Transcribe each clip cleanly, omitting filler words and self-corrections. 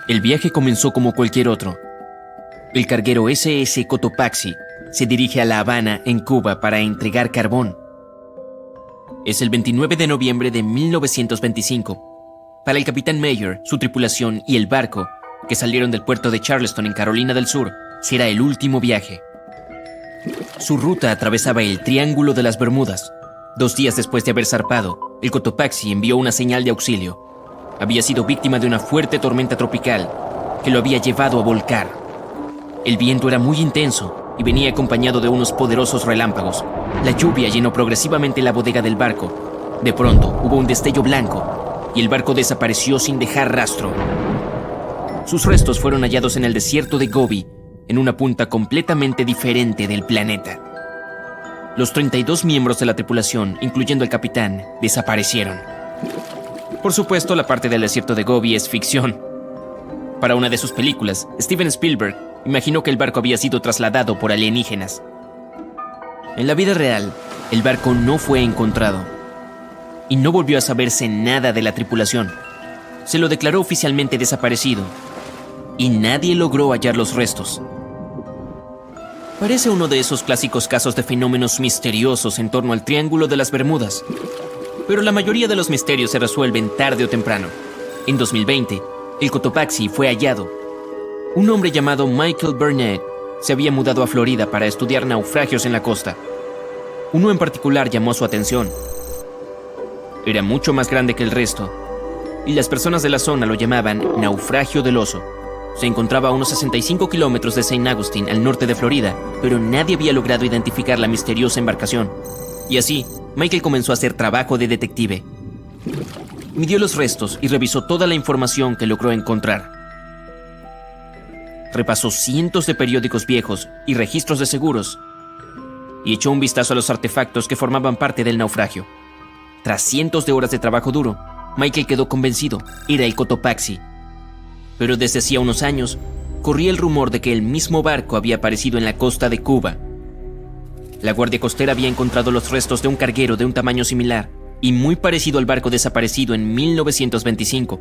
El viaje comenzó como cualquier otro. El carguero SS Cotopaxi se dirige a La Habana, en Cuba, para entregar carbón. Es el 29 de noviembre de 1925. Para el capitán Mayer, su tripulación y el barco, que salieron del puerto de Charleston en Carolina del Sur, será el último viaje. Su ruta atravesaba el Triángulo de las Bermudas. 2 días después de haber zarpado, el Cotopaxi envió una señal de auxilio. Había sido víctima de una fuerte tormenta tropical que lo había llevado a volcar. El viento era muy intenso y venía acompañado de unos poderosos relámpagos. La lluvia llenó progresivamente la bodega del barco. De pronto hubo un destello blanco y el barco desapareció sin dejar rastro. Sus restos fueron hallados en el desierto de Gobi, en una punta completamente diferente del planeta. Los 32 miembros de la tripulación, incluyendo el capitán, desaparecieron. Por supuesto, la parte del desierto de Gobi es ficción. Para una de sus películas, Steven Spielberg imaginó que el barco había sido trasladado por alienígenas. En la vida real, el barco no fue encontrado y no volvió a saberse nada de la tripulación. Se lo declaró oficialmente desaparecido y nadie logró hallar los restos. Parece uno de esos clásicos casos de fenómenos misteriosos en torno al Triángulo de las Bermudas, pero la mayoría de los misterios se resuelven tarde o temprano. En 2020, el Cotopaxi fue hallado. Un hombre llamado Michael Burnett se había mudado a Florida para estudiar naufragios en la costa. Uno en particular llamó su atención. Era mucho más grande que el resto, y las personas de la zona lo llamaban Naufragio del Oso. Se encontraba a unos 65 kilómetros de St. Augustine, al norte de Florida, pero nadie había logrado identificar la misteriosa embarcación. Y así, Michael comenzó a hacer trabajo de detective. Midió los restos y revisó toda la información que logró encontrar. Repasó cientos de periódicos viejos y registros de seguros y echó un vistazo a los artefactos que formaban parte del naufragio. Tras cientos de horas de trabajo duro, Michael quedó convencido, era el Cotopaxi. Pero desde hacía unos años, corría el rumor de que el mismo barco había aparecido en la costa de Cuba. La Guardia Costera había encontrado los restos de un carguero de un tamaño similar y muy parecido al barco desaparecido en 1925.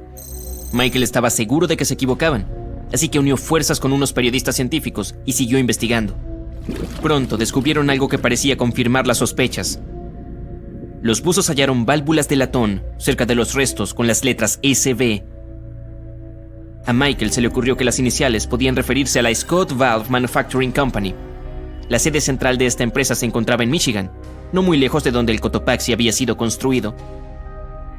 Michael estaba seguro de que se equivocaban, así que unió fuerzas con unos periodistas científicos y siguió investigando. Pronto descubrieron algo que parecía confirmar las sospechas. Los buzos hallaron válvulas de latón cerca de los restos con las letras SB. A Michael se le ocurrió que las iniciales podían referirse a la Scott Valve Manufacturing Company. La sede central de esta empresa se encontraba en Michigan, no muy lejos de donde el Cotopaxi había sido construido.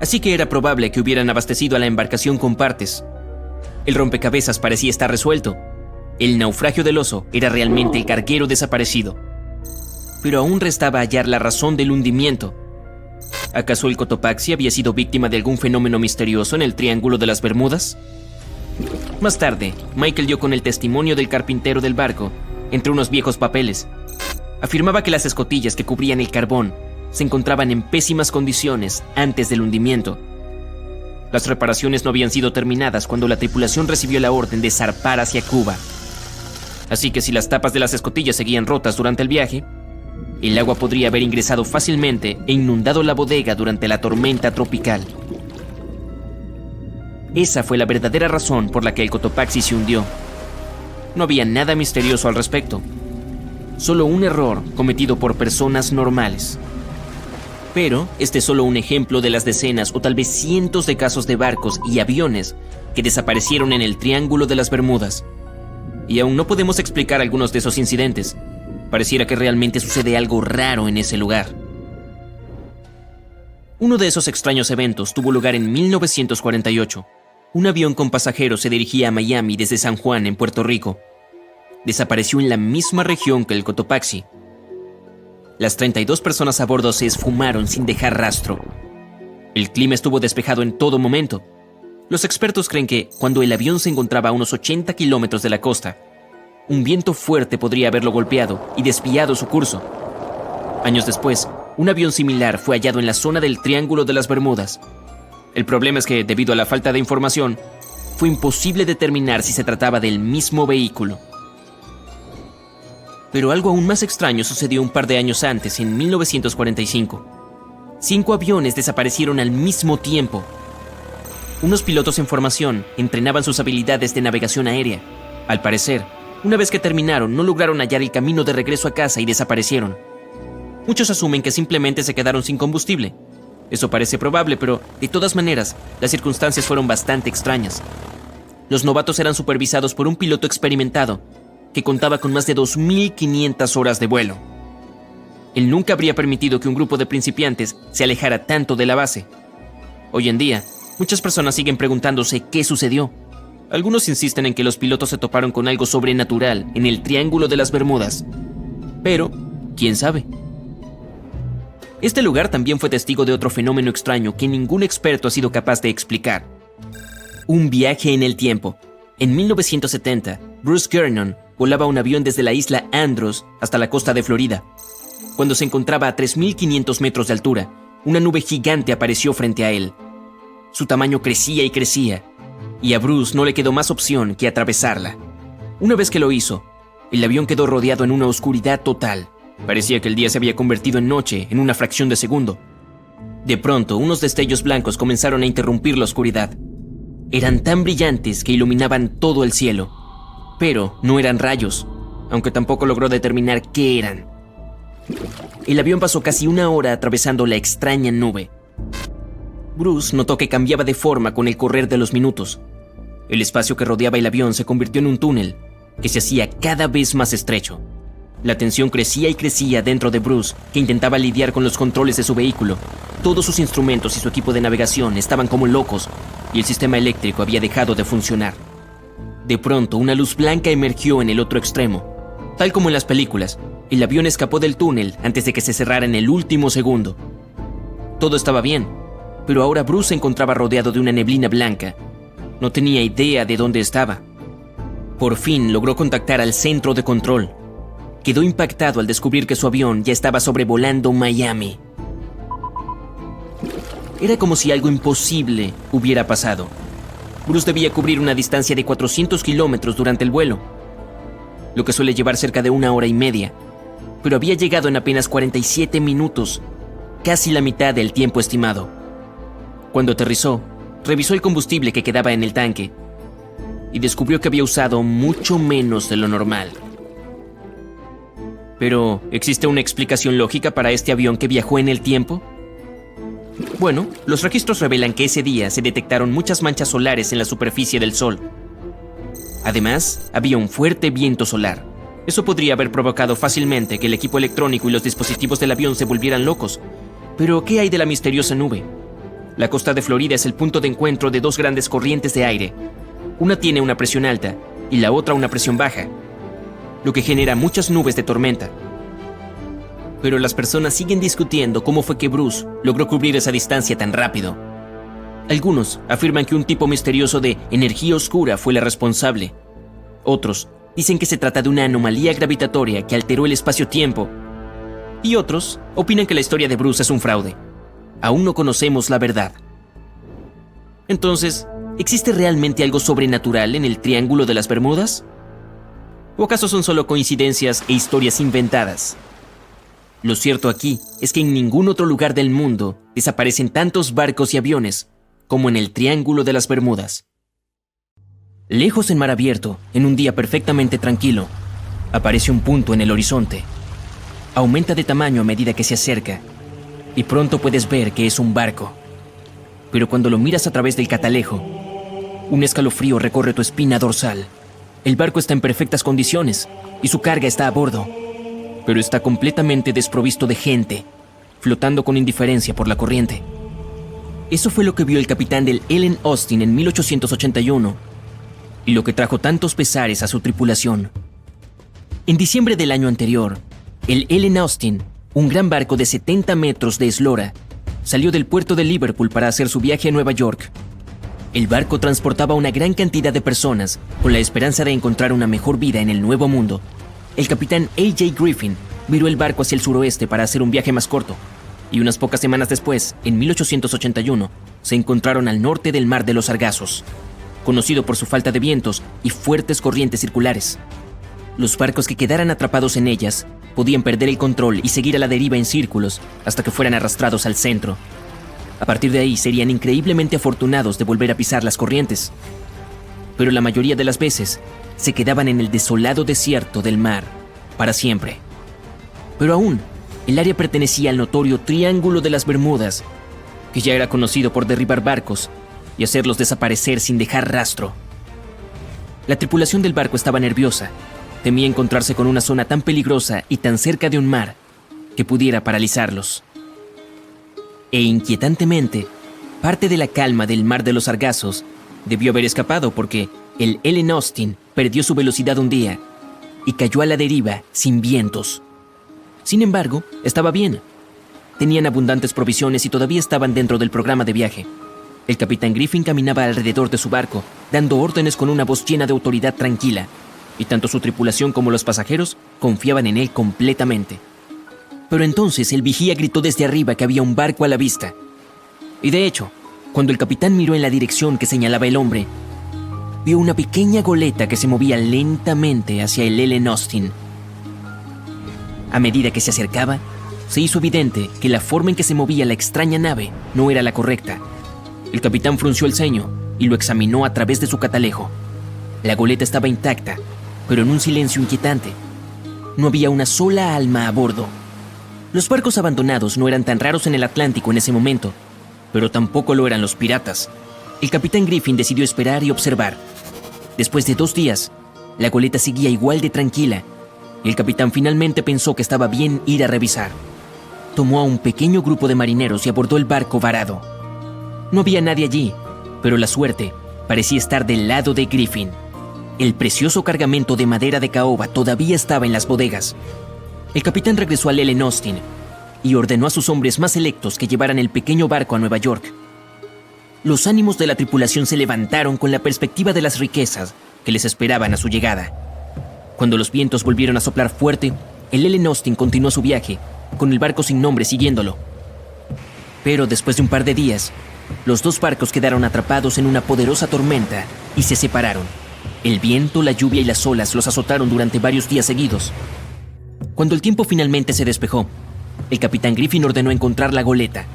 Así que era probable que hubieran abastecido a la embarcación con partes. El rompecabezas parecía estar resuelto. El naufragio del oso era realmente el carguero desaparecido. Pero aún restaba hallar la razón del hundimiento. ¿Acaso el Cotopaxi había sido víctima de algún fenómeno misterioso en el Triángulo de las Bermudas? Más tarde, Michael dio con el testimonio del carpintero del barco, entre unos viejos papeles. Afirmaba que las escotillas que cubrían el carbón se encontraban en pésimas condiciones antes del hundimiento. Las reparaciones no habían sido terminadas cuando la tripulación recibió la orden de zarpar hacia Cuba. Así que si las tapas de las escotillas seguían rotas durante el viaje, el agua podría haber ingresado fácilmente e inundado la bodega durante la tormenta tropical. Esa fue la verdadera razón por la que el Cotopaxi se hundió. No había nada misterioso al respecto. Solo un error cometido por personas normales. Pero este es solo un ejemplo de las decenas o tal vez cientos de casos de barcos y aviones que desaparecieron en el Triángulo de las Bermudas. Y aún no podemos explicar algunos de esos incidentes. Pareciera que realmente sucede algo raro en ese lugar. Uno de esos extraños eventos tuvo lugar en 1948. Un avión con pasajeros se dirigía a Miami desde San Juan, en Puerto Rico. Desapareció en la misma región que el Cotopaxi. Las 32 personas a bordo se esfumaron sin dejar rastro. El clima estuvo despejado en todo momento. Los expertos creen que, cuando el avión se encontraba a unos 80 kilómetros de la costa, un viento fuerte podría haberlo golpeado y desviado su curso. Años después, un avión similar fue hallado en la zona del Triángulo de las Bermudas. El problema es que, debido a la falta de información, fue imposible determinar si se trataba del mismo vehículo. Pero algo aún más extraño sucedió un par de años antes, en 1945. 5 aviones desaparecieron al mismo tiempo. Unos pilotos en formación entrenaban sus habilidades de navegación aérea. Al parecer, una vez que terminaron, no lograron hallar el camino de regreso a casa y desaparecieron. Muchos asumen que simplemente se quedaron sin combustible. Eso parece probable, pero de todas maneras, las circunstancias fueron bastante extrañas. Los novatos eran supervisados por un piloto experimentado que contaba con más de 2.500 horas de vuelo. Él nunca habría permitido que un grupo de principiantes se alejara tanto de la base. Hoy en día, muchas personas siguen preguntándose qué sucedió. Algunos insisten en que los pilotos se toparon con algo sobrenatural en el Triángulo de las Bermudas. Pero, ¿quién sabe? Este lugar también fue testigo de otro fenómeno extraño que ningún experto ha sido capaz de explicar. Un viaje en el tiempo. En 1970, Bruce Gernon volaba un avión desde la isla Andros hasta la costa de Florida. Cuando se encontraba a 3.500 metros de altura, una nube gigante apareció frente a él. Su tamaño crecía y crecía, y a Bruce no le quedó más opción que atravesarla. Una vez que lo hizo, el avión quedó rodeado en una oscuridad total. Parecía que el día se había convertido en noche en una fracción de segundo. De pronto, unos destellos blancos comenzaron a interrumpir la oscuridad. Eran tan brillantes que iluminaban todo el cielo. Pero no eran rayos, aunque tampoco logró determinar qué eran. El avión pasó casi una hora atravesando la extraña nube. Bruce notó que cambiaba de forma con el correr de los minutos. El espacio que rodeaba el avión se convirtió en un túnel que se hacía cada vez más estrecho. La tensión crecía y crecía dentro de Bruce, que intentaba lidiar con los controles de su vehículo. Todos sus instrumentos y su equipo de navegación estaban como locos, y el sistema eléctrico había dejado de funcionar. De pronto, una luz blanca emergió en el otro extremo. Tal como en las películas, el avión escapó del túnel antes de que se cerrara en el último segundo. Todo estaba bien, pero ahora Bruce se encontraba rodeado de una neblina blanca. No tenía idea de dónde estaba. Por fin logró contactar al centro de control. Quedó impactado al descubrir que su avión ya estaba sobrevolando Miami. Era como si algo imposible hubiera pasado. Bruce debía cubrir una distancia de 400 kilómetros durante el vuelo, lo que suele llevar cerca de 1 hora y media, pero había llegado en apenas 47 minutos, casi la mitad del tiempo estimado. Cuando aterrizó, revisó el combustible que quedaba en el tanque y descubrió que había usado mucho menos de lo normal. Pero, ¿existe una explicación lógica para este avión que viajó en el tiempo? Bueno, los registros revelan que ese día se detectaron muchas manchas solares en la superficie del Sol. Además, había un fuerte viento solar. Eso podría haber provocado fácilmente que el equipo electrónico y los dispositivos del avión se volvieran locos. Pero, ¿qué hay de la misteriosa nube? La costa de Florida es el punto de encuentro de dos grandes corrientes de aire. Una tiene una presión alta y la otra una presión baja, lo que genera muchas nubes de tormenta. Pero las personas siguen discutiendo cómo fue que Bruce logró cubrir esa distancia tan rápido. Algunos afirman que un tipo misterioso de energía oscura fue la responsable. Otros dicen que se trata de una anomalía gravitatoria que alteró el espacio-tiempo. Y otros opinan que la historia de Bruce es un fraude. Aún no conocemos la verdad. Entonces, ¿existe realmente algo sobrenatural en el Triángulo de las Bermudas? ¿O acaso son solo coincidencias e historias inventadas? Lo cierto aquí es que en ningún otro lugar del mundo desaparecen tantos barcos y aviones como en el Triángulo de las Bermudas. Lejos en mar abierto, en un día perfectamente tranquilo, aparece un punto en el horizonte. Aumenta de tamaño a medida que se acerca, y pronto puedes ver que es un barco. Pero cuando lo miras a través del catalejo, un escalofrío recorre tu espina dorsal. El barco está en perfectas condiciones y su carga está a bordo, pero está completamente desprovisto de gente, flotando con indiferencia por la corriente. Eso fue lo que vio el capitán del Ellen Austin en 1881 y lo que trajo tantos pesares a su tripulación. En diciembre del año anterior, el Ellen Austin, un gran barco de 70 metros de eslora, salió del puerto de Liverpool para hacer su viaje a Nueva York. El barco transportaba una gran cantidad de personas con la esperanza de encontrar una mejor vida en el Nuevo Mundo. El capitán A.J. Griffin viró el barco hacia el suroeste para hacer un viaje más corto, y unas pocas semanas después, en 1881, se encontraron al norte del Mar de los Sargazos, conocido por su falta de vientos y fuertes corrientes circulares. Los barcos que quedaran atrapados en ellas podían perder el control y seguir a la deriva en círculos hasta que fueran arrastrados al centro. A partir de ahí serían increíblemente afortunados de volver a pisar las corrientes. Pero la mayoría de las veces se quedaban en el desolado desierto del mar para siempre. Pero aún, el área pertenecía al notorio Triángulo de las Bermudas, que ya era conocido por derribar barcos y hacerlos desaparecer sin dejar rastro. La tripulación del barco estaba nerviosa. Temía encontrarse con una zona tan peligrosa y tan cerca de un mar que pudiera paralizarlos. E inquietantemente, parte de la calma del Mar de los Sargazos debió haber escapado porque el Ellen Austin perdió su velocidad un día y cayó a la deriva sin vientos. Sin embargo, estaba bien. Tenían abundantes provisiones y todavía estaban dentro del programa de viaje. El capitán Griffin caminaba alrededor de su barco, dando órdenes con una voz llena de autoridad tranquila, y tanto su tripulación como los pasajeros confiaban en él completamente. Pero entonces el vigía gritó desde arriba que había un barco a la vista. Y de hecho, cuando el capitán miró en la dirección que señalaba el hombre, vio una pequeña goleta que se movía lentamente hacia el Ellen Austin. A medida que se acercaba, se hizo evidente que la forma en que se movía la extraña nave no era la correcta. El capitán frunció el ceño y lo examinó a través de su catalejo. La goleta estaba intacta, pero en un silencio inquietante. No había una sola alma a bordo. Los barcos abandonados no eran tan raros en el Atlántico en ese momento, pero tampoco lo eran los piratas. El capitán Griffin decidió esperar y observar. Después de 2 días, la goleta seguía igual de tranquila, y el capitán finalmente pensó que estaba bien ir a revisar. Tomó a un pequeño grupo de marineros y abordó el barco varado. No había nadie allí, pero la suerte parecía estar del lado de Griffin. El precioso cargamento de madera de caoba todavía estaba en las bodegas. El capitán regresó al Ellen Austin y ordenó a sus hombres más selectos que llevaran el pequeño barco a Nueva York. Los ánimos de la tripulación se levantaron con la perspectiva de las riquezas que les esperaban a su llegada. Cuando los vientos volvieron a soplar fuerte, el Ellen Austin continuó su viaje, con el barco sin nombre siguiéndolo. Pero después de un par de días, los 2 barcos quedaron atrapados en una poderosa tormenta y se separaron. El viento, la lluvia y las olas los azotaron durante varios días seguidos. Cuando el tiempo finalmente se despejó, el capitán Griffin ordenó encontrar la goleta.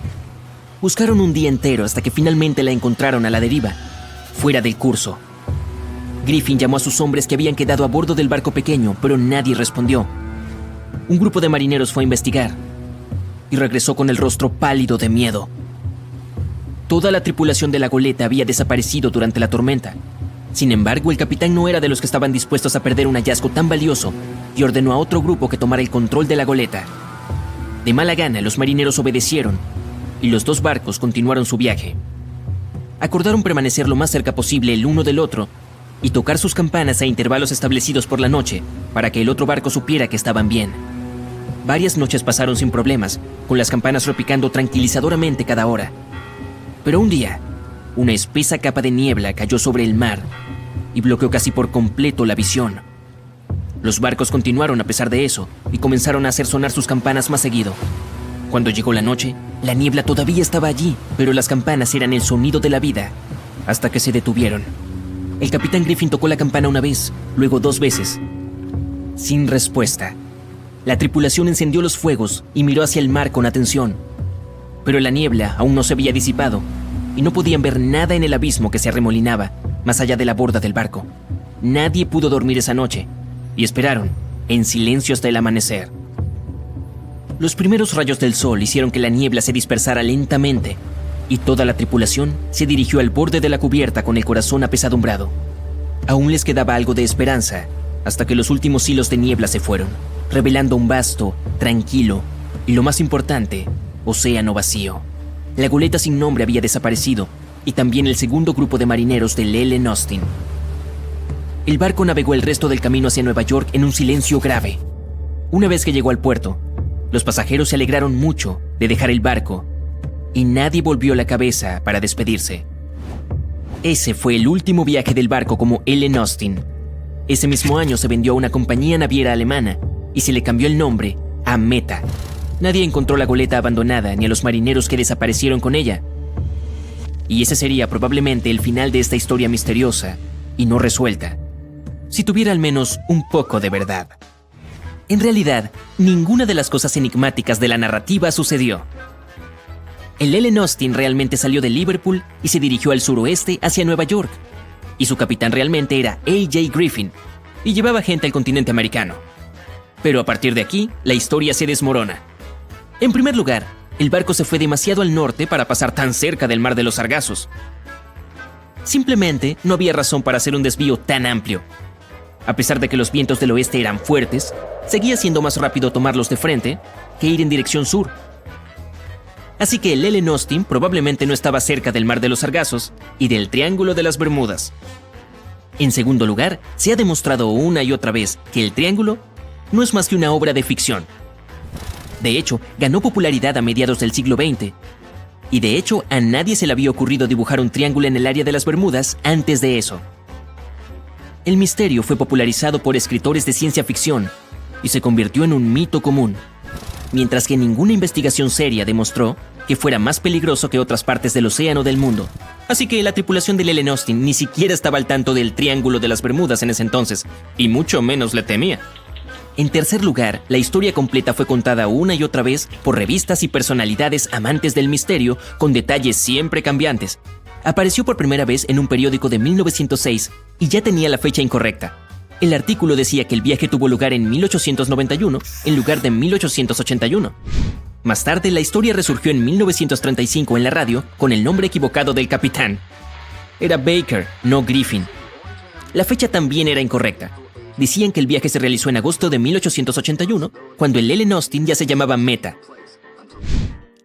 Buscaron un día entero hasta que finalmente la encontraron a la deriva, fuera del curso. Griffin llamó a sus hombres que habían quedado a bordo del barco pequeño, pero nadie respondió. Un grupo de marineros fue a investigar y regresó con el rostro pálido de miedo. Toda la tripulación de la goleta había desaparecido durante la tormenta. Sin embargo, el capitán no era de los que estaban dispuestos a perder un hallazgo tan valioso y ordenó a otro grupo que tomara el control de la goleta. De mala gana, los marineros obedecieron y los 2 barcos continuaron su viaje. Acordaron permanecer lo más cerca posible el uno del otro y tocar sus campanas a intervalos establecidos por la noche para que el otro barco supiera que estaban bien. Varias noches pasaron sin problemas, con las campanas repicando tranquilizadoramente cada hora. Pero un día, una espesa capa de niebla cayó sobre el mar y bloqueó casi por completo la visión. Los barcos continuaron a pesar de eso y comenzaron a hacer sonar sus campanas más seguido. Cuando llegó la noche, la niebla todavía estaba allí, pero las campanas eran el sonido de la vida, hasta que se detuvieron. El capitán Griffin tocó la campana una vez, luego 2 veces. Sin respuesta. La tripulación encendió los fuegos y miró hacia el mar con atención. Pero la niebla aún no se había disipado y no podían ver nada en el abismo que se arremolinaba más allá de la borda del barco. Nadie pudo dormir esa noche y esperaron en silencio hasta el amanecer. Los primeros rayos del sol hicieron que la niebla se dispersara lentamente y toda la tripulación se dirigió al borde de la cubierta con el corazón apesadumbrado. Aún les quedaba algo de esperanza hasta que los últimos hilos de niebla se fueron, revelando un vasto, tranquilo y, lo más importante, océano vacío. La goleta sin nombre había desaparecido y también el segundo grupo de marineros del Ellen Austin. El barco navegó el resto del camino hacia Nueva York en un silencio grave. Una vez que llegó al puerto, los pasajeros se alegraron mucho de dejar el barco y nadie volvió la cabeza para despedirse. Ese fue el último viaje del barco como Ellen Austin. Ese mismo año se vendió a una compañía naviera alemana y se le cambió el nombre a Meta. Nadie encontró la goleta abandonada ni a los marineros que desaparecieron con ella. Y ese sería probablemente el final de esta historia misteriosa y no resuelta, si tuviera al menos un poco de verdad. En realidad, ninguna de las cosas enigmáticas de la narrativa sucedió. El Ellen Austin realmente salió de Liverpool y se dirigió al suroeste hacia Nueva York. Y su capitán realmente era A.J. Griffin, y llevaba gente al continente americano. Pero a partir de aquí, la historia se desmorona. En primer lugar, el barco se fue demasiado al norte para pasar tan cerca del Mar de los Sargazos. Simplemente no había razón para hacer un desvío tan amplio. A pesar de que los vientos del oeste eran fuertes, seguía siendo más rápido tomarlos de frente que ir en dirección sur. Así que el Ellen Austin probablemente no estaba cerca del Mar de los Sargazos y del Triángulo de las Bermudas. En segundo lugar, se ha demostrado una y otra vez que el Triángulo no es más que una obra de ficción. De hecho, ganó popularidad a mediados del siglo XX. Y de hecho, a nadie se le había ocurrido dibujar un triángulo en el área de las Bermudas antes de eso. El misterio fue popularizado por escritores de ciencia ficción y se convirtió en un mito común, mientras que ninguna investigación seria demostró que fuera más peligroso que otras partes del océano del mundo. Así que la tripulación del Ellen Austin ni siquiera estaba al tanto del Triángulo de las Bermudas en ese entonces, y mucho menos le temía. En tercer lugar, la historia completa fue contada una y otra vez por revistas y personalidades amantes del misterio con detalles siempre cambiantes. Apareció por primera vez en un periódico de 1906 y ya tenía la fecha incorrecta. El artículo decía que el viaje tuvo lugar en 1891 en lugar de 1881. Más tarde, la historia resurgió en 1935 en la radio con el nombre equivocado del capitán. Era Baker, no Griffin. La fecha también era incorrecta. Decían que el viaje se realizó en agosto de 1881, cuando el Ellen Austin ya se llamaba Meta.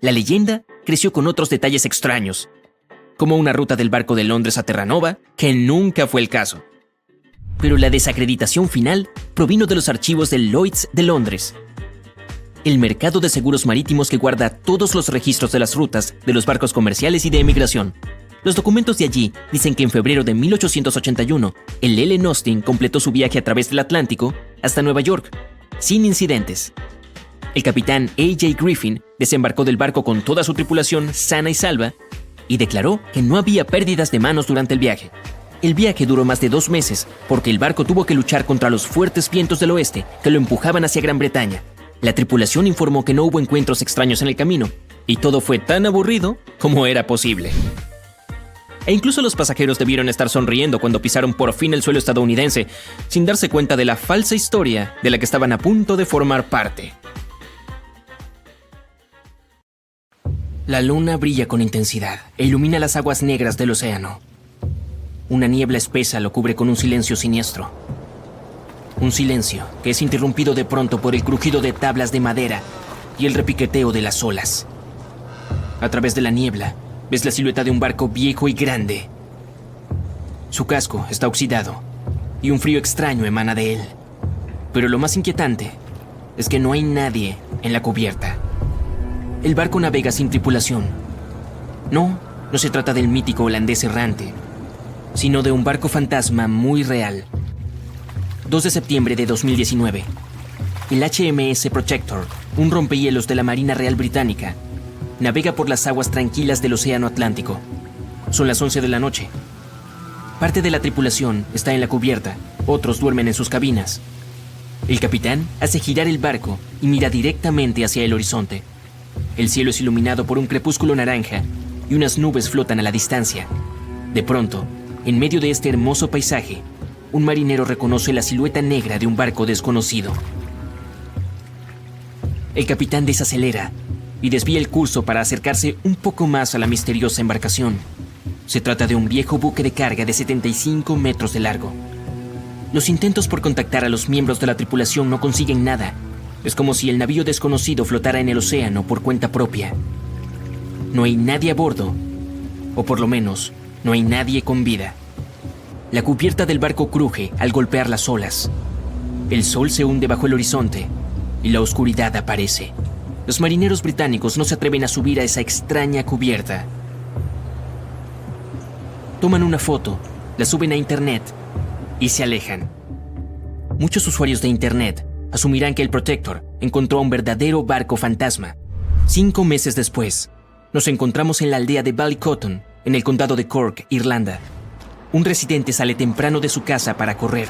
La leyenda creció con otros detalles extraños, como una ruta del barco de Londres a Terranova, que nunca fue el caso. Pero la desacreditación final provino de los archivos del Lloyd's de Londres, el mercado de seguros marítimos que guarda todos los registros de las rutas de los barcos comerciales y de emigración. Los documentos de allí dicen que en febrero de 1881, el Ellen Austin completó su viaje a través del Atlántico hasta Nueva York, sin incidentes. El capitán A.J. Griffin desembarcó del barco con toda su tripulación sana y salva y declaró que no había pérdidas de manos durante el viaje. El viaje duró más de 2 meses porque el barco tuvo que luchar contra los fuertes vientos del oeste que lo empujaban hacia Gran Bretaña. La tripulación informó que no hubo encuentros extraños en el camino y todo fue tan aburrido como era posible. E incluso los pasajeros debieron estar sonriendo cuando pisaron por fin el suelo estadounidense, sin darse cuenta de la falsa historia de la que estaban a punto de formar parte. La luna brilla con intensidad e ilumina las aguas negras del océano. Una niebla espesa lo cubre con un silencio siniestro. Un silencio que es interrumpido de pronto por el crujido de tablas de madera y el repiqueteo de las olas. A través de la niebla, ves la silueta de un barco viejo y grande. Su casco está oxidado y un frío extraño emana de él. Pero lo más inquietante es que no hay nadie en la cubierta. El barco navega sin tripulación. No se trata del mítico holandés errante, sino de un barco fantasma muy real. 2 de septiembre de 2019. El HMS Protector, un rompehielos de la Marina Real Británica, navega por las aguas tranquilas del Océano Atlántico. Son las 11 de la noche. Parte de la tripulación está en la cubierta, otros duermen en sus cabinas. El capitán hace girar el barco y mira directamente hacia el horizonte. El cielo es iluminado por un crepúsculo naranja y unas nubes flotan a la distancia. De pronto, en medio de este hermoso paisaje, un marinero reconoce la silueta negra de un barco desconocido. El capitán desacelera y desvía el curso para acercarse un poco más a la misteriosa embarcación. Se trata de un viejo buque de carga de 75 metros de largo. Los intentos por contactar a los miembros de la tripulación no consiguen nada. Es como si el navío desconocido flotara en el océano por cuenta propia. No hay nadie a bordo, o por lo menos, no hay nadie con vida. La cubierta del barco cruje al golpear las olas. El sol se hunde bajo el horizonte y la oscuridad aparece. Los marineros británicos no se atreven a subir a esa extraña cubierta. Toman una foto, la suben a internet y se alejan. Muchos usuarios de internet asumirán que el Protector encontró un verdadero barco fantasma. 5 meses después, nos encontramos en la aldea de Ballycotton, en el condado de Cork, Irlanda. Un residente sale temprano de su casa para correr.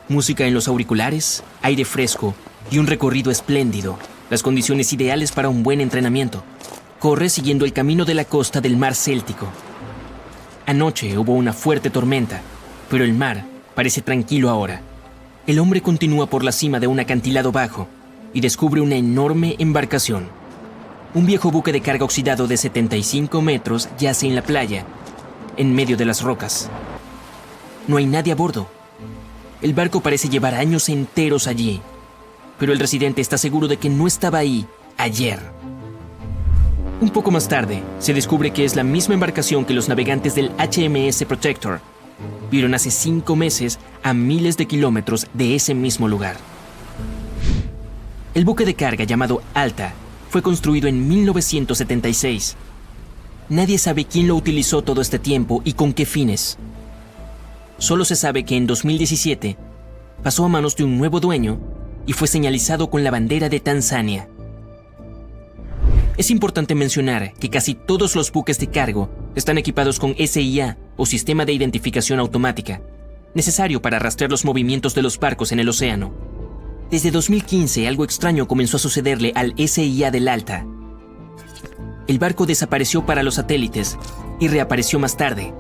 Música en los auriculares, aire fresco y un recorrido espléndido, las condiciones ideales para un buen entrenamiento. corre siguiendo el camino de la costa del mar Céltico. Anoche hubo una fuerte tormenta, pero el mar parece tranquilo ahora. El hombre continúa por la cima de un acantilado bajo y descubre una enorme embarcación. Un viejo buque de carga oxidado de 75 metros yace en la playa, en medio de las rocas. No hay nadie a bordo. El barco parece llevar años enteros allí, pero el residente está seguro de que no estaba ahí ayer. Un poco más tarde, se descubre que es la misma embarcación que los navegantes del HMS Protector vieron hace 5 meses a miles de kilómetros de ese mismo lugar. El buque de carga llamado Alta fue construido en 1976. Nadie sabe quién lo utilizó todo este tiempo y con qué fines. Solo se sabe que en 2017 pasó a manos de un nuevo dueño y fue señalizado con la bandera de Tanzania. Es importante mencionar que casi todos los buques de cargo están equipados con SIA o Sistema de Identificación Automática, necesario para rastrear los movimientos de los barcos en el océano. Desde 2015 algo extraño comenzó a sucederle al SIA del Alta. El barco desapareció para los satélites y reapareció más tarde.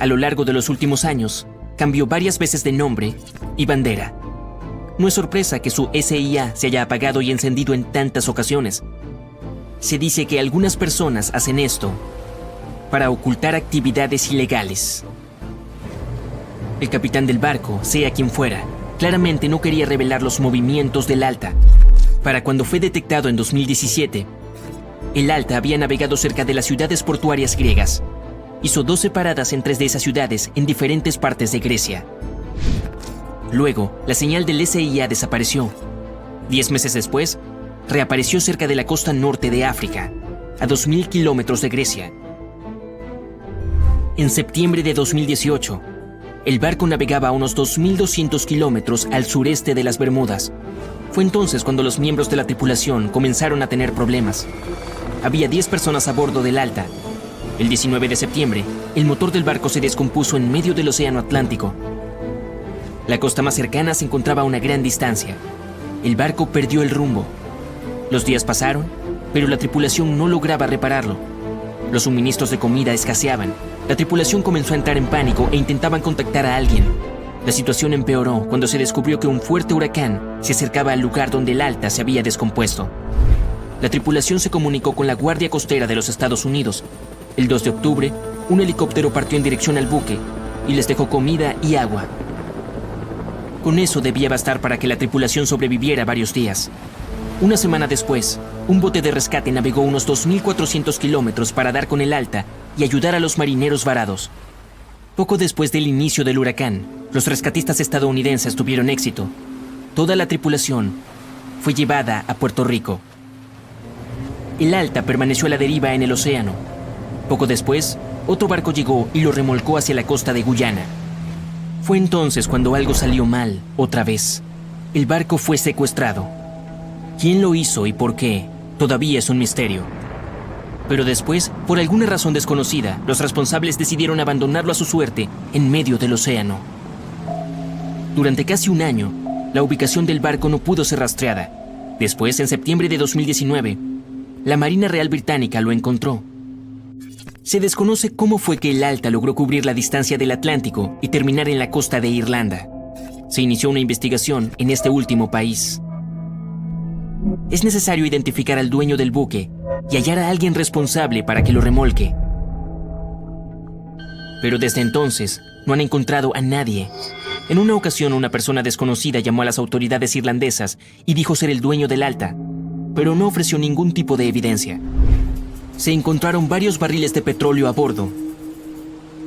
A lo largo de los últimos años, cambió varias veces de nombre y bandera. No es sorpresa que su SIA se haya apagado y encendido en tantas ocasiones. Se dice que algunas personas hacen esto para ocultar actividades ilegales. El capitán del barco, sea quien fuera, claramente no quería revelar los movimientos del Alta. Para cuando fue detectado en 2017, el Alta había navegado cerca de las ciudades portuarias griegas. Hizo 12 paradas en 3 de esas ciudades en diferentes partes de Grecia. Luego, la señal del SIA desapareció. 10 meses después, reapareció cerca de la costa norte de África, a 2.000 kilómetros de Grecia. En septiembre de 2018, el barco navegaba a unos 2.200 kilómetros al sureste de las Bermudas. Fue entonces cuando los miembros de la tripulación comenzaron a tener problemas. Había 10 personas a bordo del Alta. El 19 de septiembre, el motor del barco se descompuso en medio del océano Atlántico. La costa más cercana se encontraba a una gran distancia. El barco perdió el rumbo. Los días pasaron, pero la tripulación no lograba repararlo. Los suministros de comida escaseaban. La tripulación comenzó a entrar en pánico e intentaban contactar a alguien. La situación empeoró cuando se descubrió que un fuerte huracán se acercaba al lugar donde el Alta se había descompuesto. La tripulación se comunicó con la Guardia Costera de los Estados Unidos. El 2 de octubre, un helicóptero partió en dirección al buque y les dejó comida y agua. Con eso debía bastar para que la tripulación sobreviviera varios días. Una semana después, un bote de rescate navegó unos 2.400 kilómetros para dar con el Alta y ayudar a los marineros varados. Poco después del inicio del huracán, los rescatistas estadounidenses tuvieron éxito. Toda la tripulación fue llevada a Puerto Rico. El Alta permaneció a la deriva en el océano. Poco después, otro barco llegó y lo remolcó hacia la costa de Guyana. Fue entonces cuando algo salió mal, otra vez. El barco fue secuestrado. ¿Quién lo hizo y por qué? Todavía es un misterio. Pero después, por alguna razón desconocida, los responsables decidieron abandonarlo a su suerte en medio del océano. Durante casi un año, la ubicación del barco no pudo ser rastreada. Después, en septiembre de 2019, la Marina Real Británica lo encontró. Se desconoce cómo fue que el Alta logró cubrir la distancia del Atlántico y terminar en la costa de Irlanda. Se inició una investigación en este último país. Es necesario identificar al dueño del buque y hallar a alguien responsable para que lo remolque. Pero desde entonces no han encontrado a nadie. En una ocasión, una persona desconocida llamó a las autoridades irlandesas y dijo ser el dueño del Alta, pero no ofreció ningún tipo de evidencia. Se encontraron varios barriles de petróleo a bordo.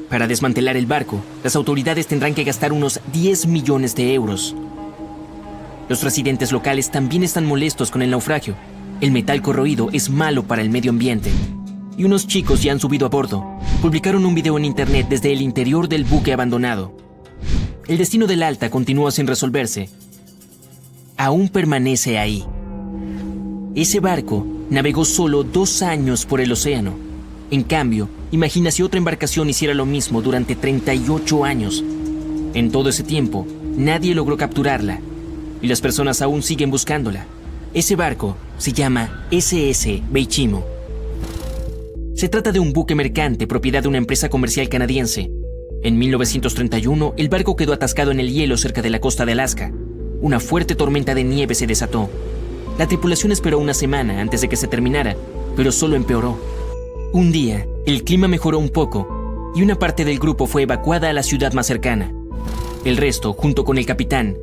Para desmantelar el barco, las autoridades tendrán que gastar unos 10 millones de euros. Los residentes locales también están molestos con el naufragio. El metal corroído es malo para el medio ambiente. Y unos chicos ya han subido a bordo. Publicaron un video en internet desde el interior del buque abandonado. El destino del Alta continúa sin resolverse. Aún permanece ahí. Ese barco navegó solo 2 años por el océano. En cambio, imagina si otra embarcación hiciera lo mismo durante 38 años. En todo ese tiempo, nadie logró capturarla y las personas aún siguen buscándola. Ese barco se llama SS Beichimo Se trata de un buque mercante propiedad de una empresa comercial canadiense. En 1931, el barco quedó atascado en el hielo cerca de la costa de Alaska. Una fuerte tormenta de nieve se desató. La tripulación esperó una semana antes de que se terminara, pero solo empeoró. Un día, el clima mejoró un poco y una parte del grupo fue evacuada a la ciudad más cercana. El resto, junto con el capitán,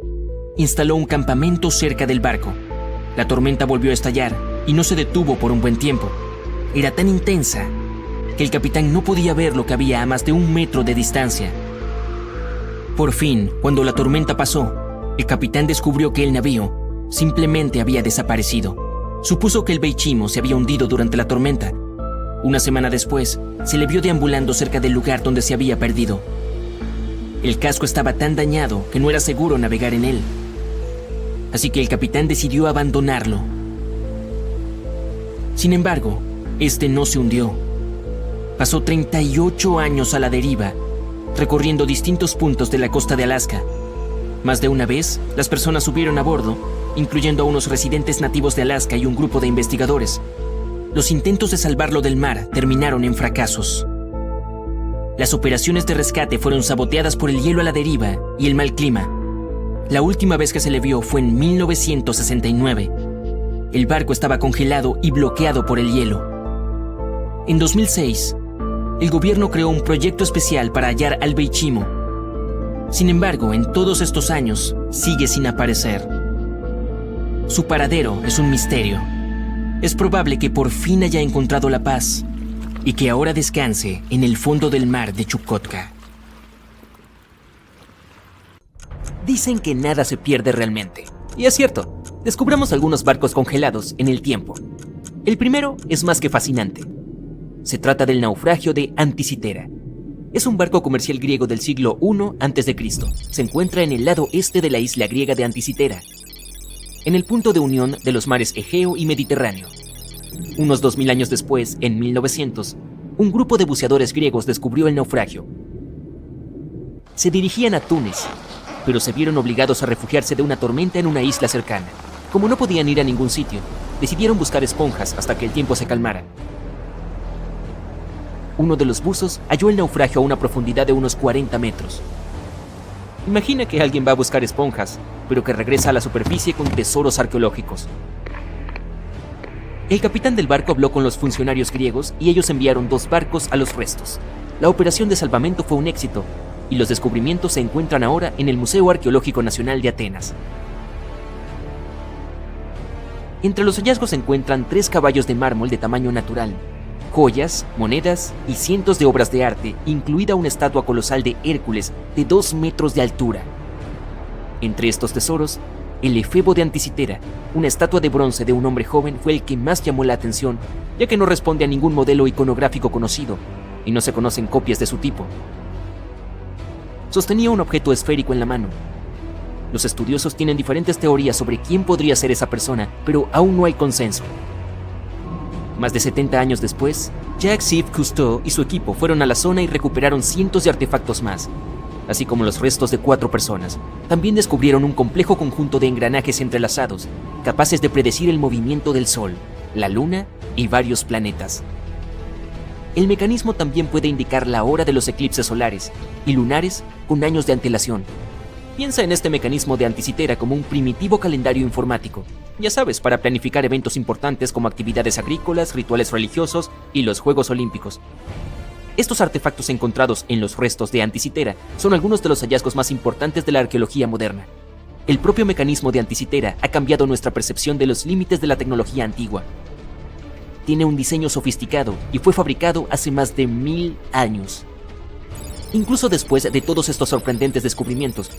instaló un campamento cerca del barco. La tormenta volvió a estallar y no se detuvo por un buen tiempo. Era tan intensa que el capitán no podía ver lo que había a más de 1 metro de distancia. Por fin, cuando la tormenta pasó, el capitán descubrió que el navío simplemente había desaparecido. Supuso que el Beichimo se había hundido durante la tormenta. Una semana después, se le vio deambulando cerca del lugar donde se había perdido. El casco estaba tan dañado que no era seguro navegar en él. Así que el capitán decidió abandonarlo. Sin embargo, este no se hundió. Pasó 38 años a la deriva, recorriendo distintos puntos de la costa de Alaska. Más de una vez, las personas subieron a bordo, incluyendo a unos residentes nativos de Alaska y un grupo de investigadores. Los intentos de salvarlo del mar terminaron en fracasos. Las operaciones de rescate fueron saboteadas por el hielo a la deriva y el mal clima. La última vez que se le vio fue en 1969. El barco estaba congelado y bloqueado por el hielo. En 2006, el gobierno creó un proyecto especial para hallar al Beichimo. Sin embargo, en todos estos años, sigue sin aparecer. Su paradero es un misterio. Es probable que por fin haya encontrado la paz y que ahora descanse en el fondo del mar de Chukotka. Dicen que nada se pierde realmente. Y es cierto, descubramos algunos barcos congelados en el tiempo. El primero es más que fascinante. Se trata del naufragio de Anticitera. Es un barco comercial griego del siglo I a.C. Se encuentra en el lado este de la isla griega de Anticitera, en el punto de unión de los mares Egeo y Mediterráneo. Unos 2000 años después, en 1900, un grupo de buceadores griegos descubrió el naufragio. Se dirigían a Túnez, pero se vieron obligados a refugiarse de una tormenta en una isla cercana. Como no podían ir a ningún sitio, decidieron buscar esponjas hasta que el tiempo se calmara. Uno de los buzos halló el naufragio a una profundidad de unos 40 metros. Imagina que alguien va a buscar esponjas, pero que regresa a la superficie con tesoros arqueológicos. El capitán del barco habló con los funcionarios griegos y ellos enviaron 2 barcos a los restos. La operación de salvamento fue un éxito y los descubrimientos se encuentran ahora en el Museo Arqueológico Nacional de Atenas. Entre los hallazgos se encuentran 3 caballos de mármol de tamaño natural, joyas, monedas y cientos de obras de arte, incluida una estatua colosal de Hércules de 2 metros de altura. Entre estos tesoros, el efebo de Anticitera, una estatua de bronce de un hombre joven, fue el que más llamó la atención, ya que no responde a ningún modelo iconográfico conocido y no se conocen copias de su tipo. Sostenía un objeto esférico en la mano. Los estudiosos tienen diferentes teorías sobre quién podría ser esa persona, pero aún no hay consenso. Más de 70 años después, Jacques-Yves Cousteau y su equipo fueron a la zona y recuperaron cientos de artefactos más, así como los restos de 4 personas. También descubrieron un complejo conjunto de engranajes entrelazados, capaces de predecir el movimiento del Sol, la Luna y varios planetas. El mecanismo también puede indicar la hora de los eclipses solares y lunares con años de antelación. Piensa en este mecanismo de Anticitera como un primitivo calendario informático, ya sabes, para planificar eventos importantes como actividades agrícolas, rituales religiosos y los Juegos Olímpicos. Estos artefactos encontrados en los restos de Anticitera son algunos de los hallazgos más importantes de la arqueología moderna. El propio mecanismo de Anticitera ha cambiado nuestra percepción de los límites de la tecnología antigua. Tiene un diseño sofisticado y fue fabricado hace más de 1000 años. Incluso después de todos estos sorprendentes descubrimientos,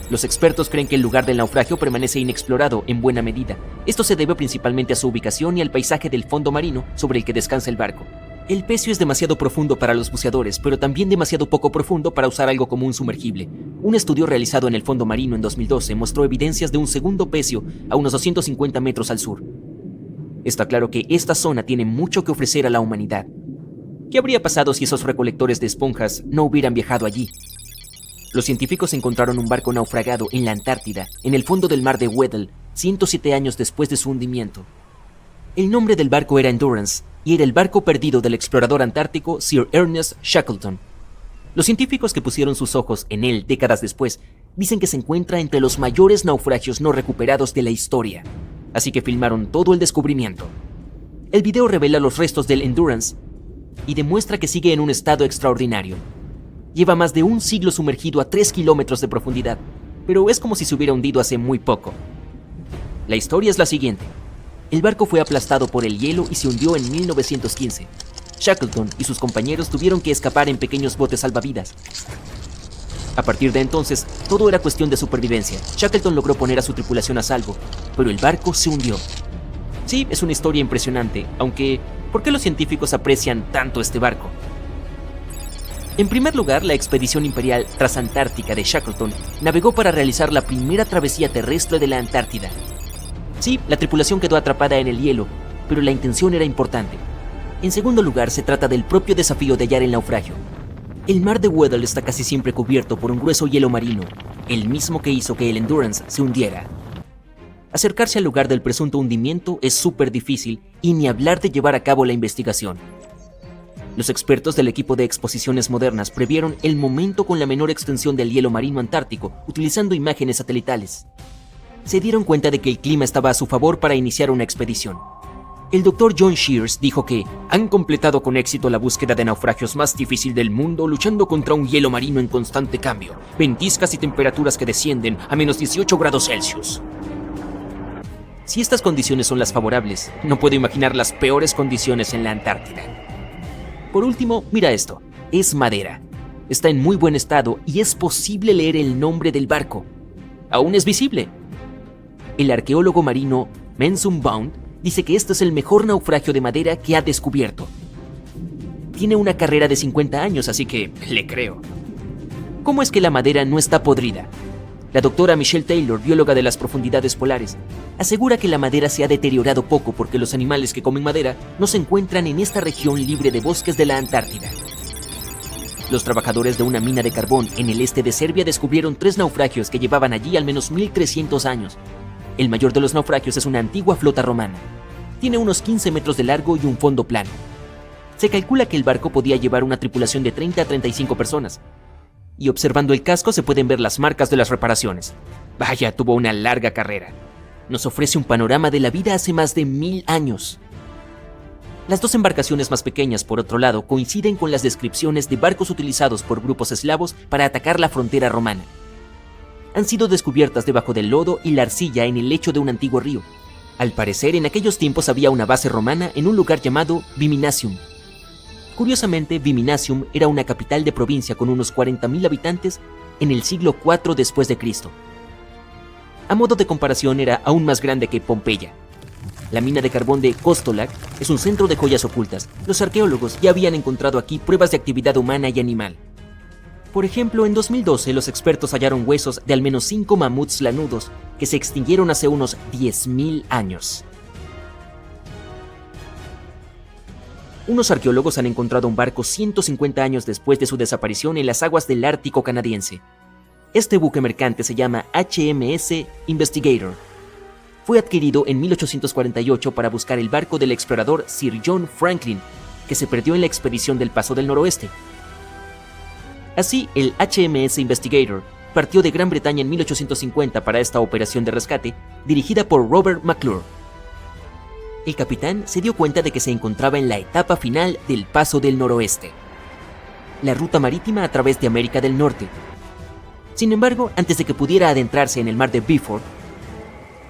los expertos creen que el lugar del naufragio permanece inexplorado en buena medida. Esto se debe principalmente a su ubicación y al paisaje del fondo marino sobre el que descansa el barco. El pecio es demasiado profundo para los buceadores, pero también demasiado poco profundo para usar algo como un sumergible. Un estudio realizado en el fondo marino en 2012 mostró evidencias de un segundo pecio a unos 250 metros al sur. Está claro que esta zona tiene mucho que ofrecer a la humanidad. ¿Qué habría pasado si esos recolectores de esponjas no hubieran viajado allí? Los científicos encontraron un barco naufragado en la Antártida, en el fondo del mar de Weddell, 107 años después de su hundimiento. El nombre del barco era Endurance, y era el barco perdido del explorador antártico Sir Ernest Shackleton. Los científicos que pusieron sus ojos en él décadas después dicen que se encuentra entre los mayores naufragios no recuperados de la historia, así que filmaron todo el descubrimiento. El video revela los restos del Endurance y demuestra que sigue en un estado extraordinario. Lleva más de un siglo sumergido a 3 kilómetros de profundidad, pero es como si se hubiera hundido hace muy poco. La historia es la siguiente. El barco fue aplastado por el hielo y se hundió en 1915. Shackleton y sus compañeros tuvieron que escapar en pequeños botes salvavidas. A partir de entonces, todo era cuestión de supervivencia. Shackleton logró poner a su tripulación a salvo, pero el barco se hundió. Sí, es una historia impresionante, aunque ¿por qué los científicos aprecian tanto este barco? En primer lugar, la expedición imperial transantártica de Shackleton navegó para realizar la primera travesía terrestre de la Antártida. Sí, la tripulación quedó atrapada en el hielo, pero la intención era importante. En segundo lugar, se trata del propio desafío de hallar el naufragio. El mar de Weddell está casi siempre cubierto por un grueso hielo marino, el mismo que hizo que el Endurance se hundiera. Acercarse al lugar del presunto hundimiento es súper difícil y ni hablar de llevar a cabo la investigación. Los expertos del equipo de exposiciones modernas previeron el momento con la menor extensión del hielo marino antártico utilizando imágenes satelitales. Se dieron cuenta de que el clima estaba a su favor para iniciar una expedición. El Dr. John Shears dijo que han completado con éxito la búsqueda de naufragios más difícil del mundo luchando contra un hielo marino en constante cambio, ventiscas y temperaturas que descienden a menos 18 grados Celsius. Si estas condiciones son las favorables, no puedo imaginar las peores condiciones en la Antártida. Por último, mira esto, es madera. Está en muy buen estado y es posible leer el nombre del barco. Aún es visible. El arqueólogo marino Mensum Bond dice que este es el mejor naufragio de madera que ha descubierto. Tiene una carrera de 50 años, así que le creo. ¿Cómo es que la madera no está podrida? La doctora Michelle Taylor, bióloga de las profundidades polares, asegura que la madera se ha deteriorado poco porque los animales que comen madera no se encuentran en esta región libre de bosques de la Antártida. Los trabajadores de una mina de carbón en el este de Serbia descubrieron 3 naufragios que llevaban allí al menos 1300 años. El mayor de los naufragios es una antigua flota romana. Tiene unos 15 metros de largo y un fondo plano. Se calcula que el barco podía llevar una tripulación de 30 a 35 personas. Y observando el casco se pueden ver las marcas de las reparaciones. Vaya, tuvo una larga carrera. Nos ofrece un panorama de la vida hace más de 1000 años. Las 2 embarcaciones más pequeñas, por otro lado, coinciden con las descripciones de barcos utilizados por grupos eslavos para atacar la frontera romana. Han sido descubiertas debajo del lodo y la arcilla en el lecho de un antiguo río. Al parecer, en aquellos tiempos había una base romana en un lugar llamado Viminacium. Curiosamente, Viminacium era una capital de provincia con unos 40.000 habitantes en el siglo IV después de Cristo. A modo de comparación, era aún más grande que Pompeya. La mina de carbón de Kostolac es un centro de joyas ocultas. Los arqueólogos ya habían encontrado aquí pruebas de actividad humana y animal. Por ejemplo, en 2012 los expertos hallaron huesos de al menos 5 mamuts lanudos que se extinguieron hace unos 10.000 años. Unos arqueólogos han encontrado un barco 150 años después de su desaparición en las aguas del Ártico canadiense. Este buque mercante se llama HMS Investigator. Fue adquirido en 1848 para buscar el barco del explorador Sir John Franklin, que se perdió en la expedición del Paso del Noroeste. Así, el HMS Investigator partió de Gran Bretaña en 1850 para esta operación de rescate, dirigida por Robert McClure. El capitán se dio cuenta de que se encontraba en la etapa final del Paso del Noroeste, la ruta marítima a través de América del Norte. Sin embargo, antes de que pudiera adentrarse en el mar de Beaufort,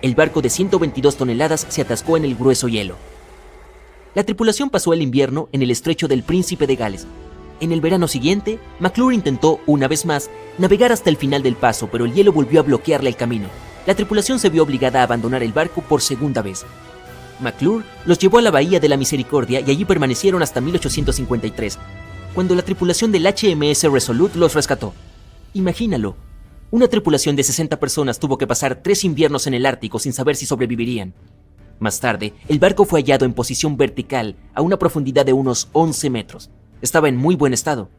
el barco de 122 toneladas se atascó en el grueso hielo. La tripulación pasó el invierno en el estrecho del Príncipe de Gales. En el verano siguiente, McClure intentó, una vez más, navegar hasta el final del paso, pero el hielo volvió a bloquearle el camino. La tripulación se vio obligada a abandonar el barco por segunda vez. McClure los llevó a la Bahía de la Misericordia y allí permanecieron hasta 1853, cuando la tripulación del HMS Resolute los rescató. Imagínalo, una tripulación de 60 personas tuvo que pasar 3 inviernos en el Ártico sin saber si sobrevivirían. Más tarde, el barco fue hallado en posición vertical a una profundidad de unos 11 metros. Estaba en muy buen estado.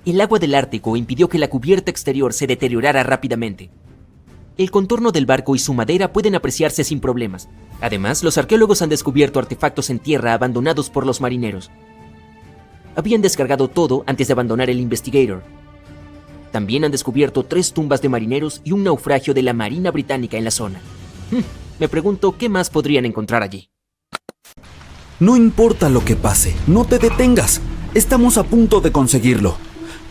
El agua del Ártico impidió que la cubierta exterior se deteriorara rápidamente. El contorno del barco y su madera pueden apreciarse sin problemas. Además, los arqueólogos han descubierto artefactos en tierra abandonados por los marineros. Habían descargado todo antes de abandonar el Investigator. También han descubierto 3 tumbas de marineros y un naufragio de la Marina Británica en la zona. Me pregunto qué más podrían encontrar allí. No importa lo que pase, no te detengas. Estamos a punto de conseguirlo.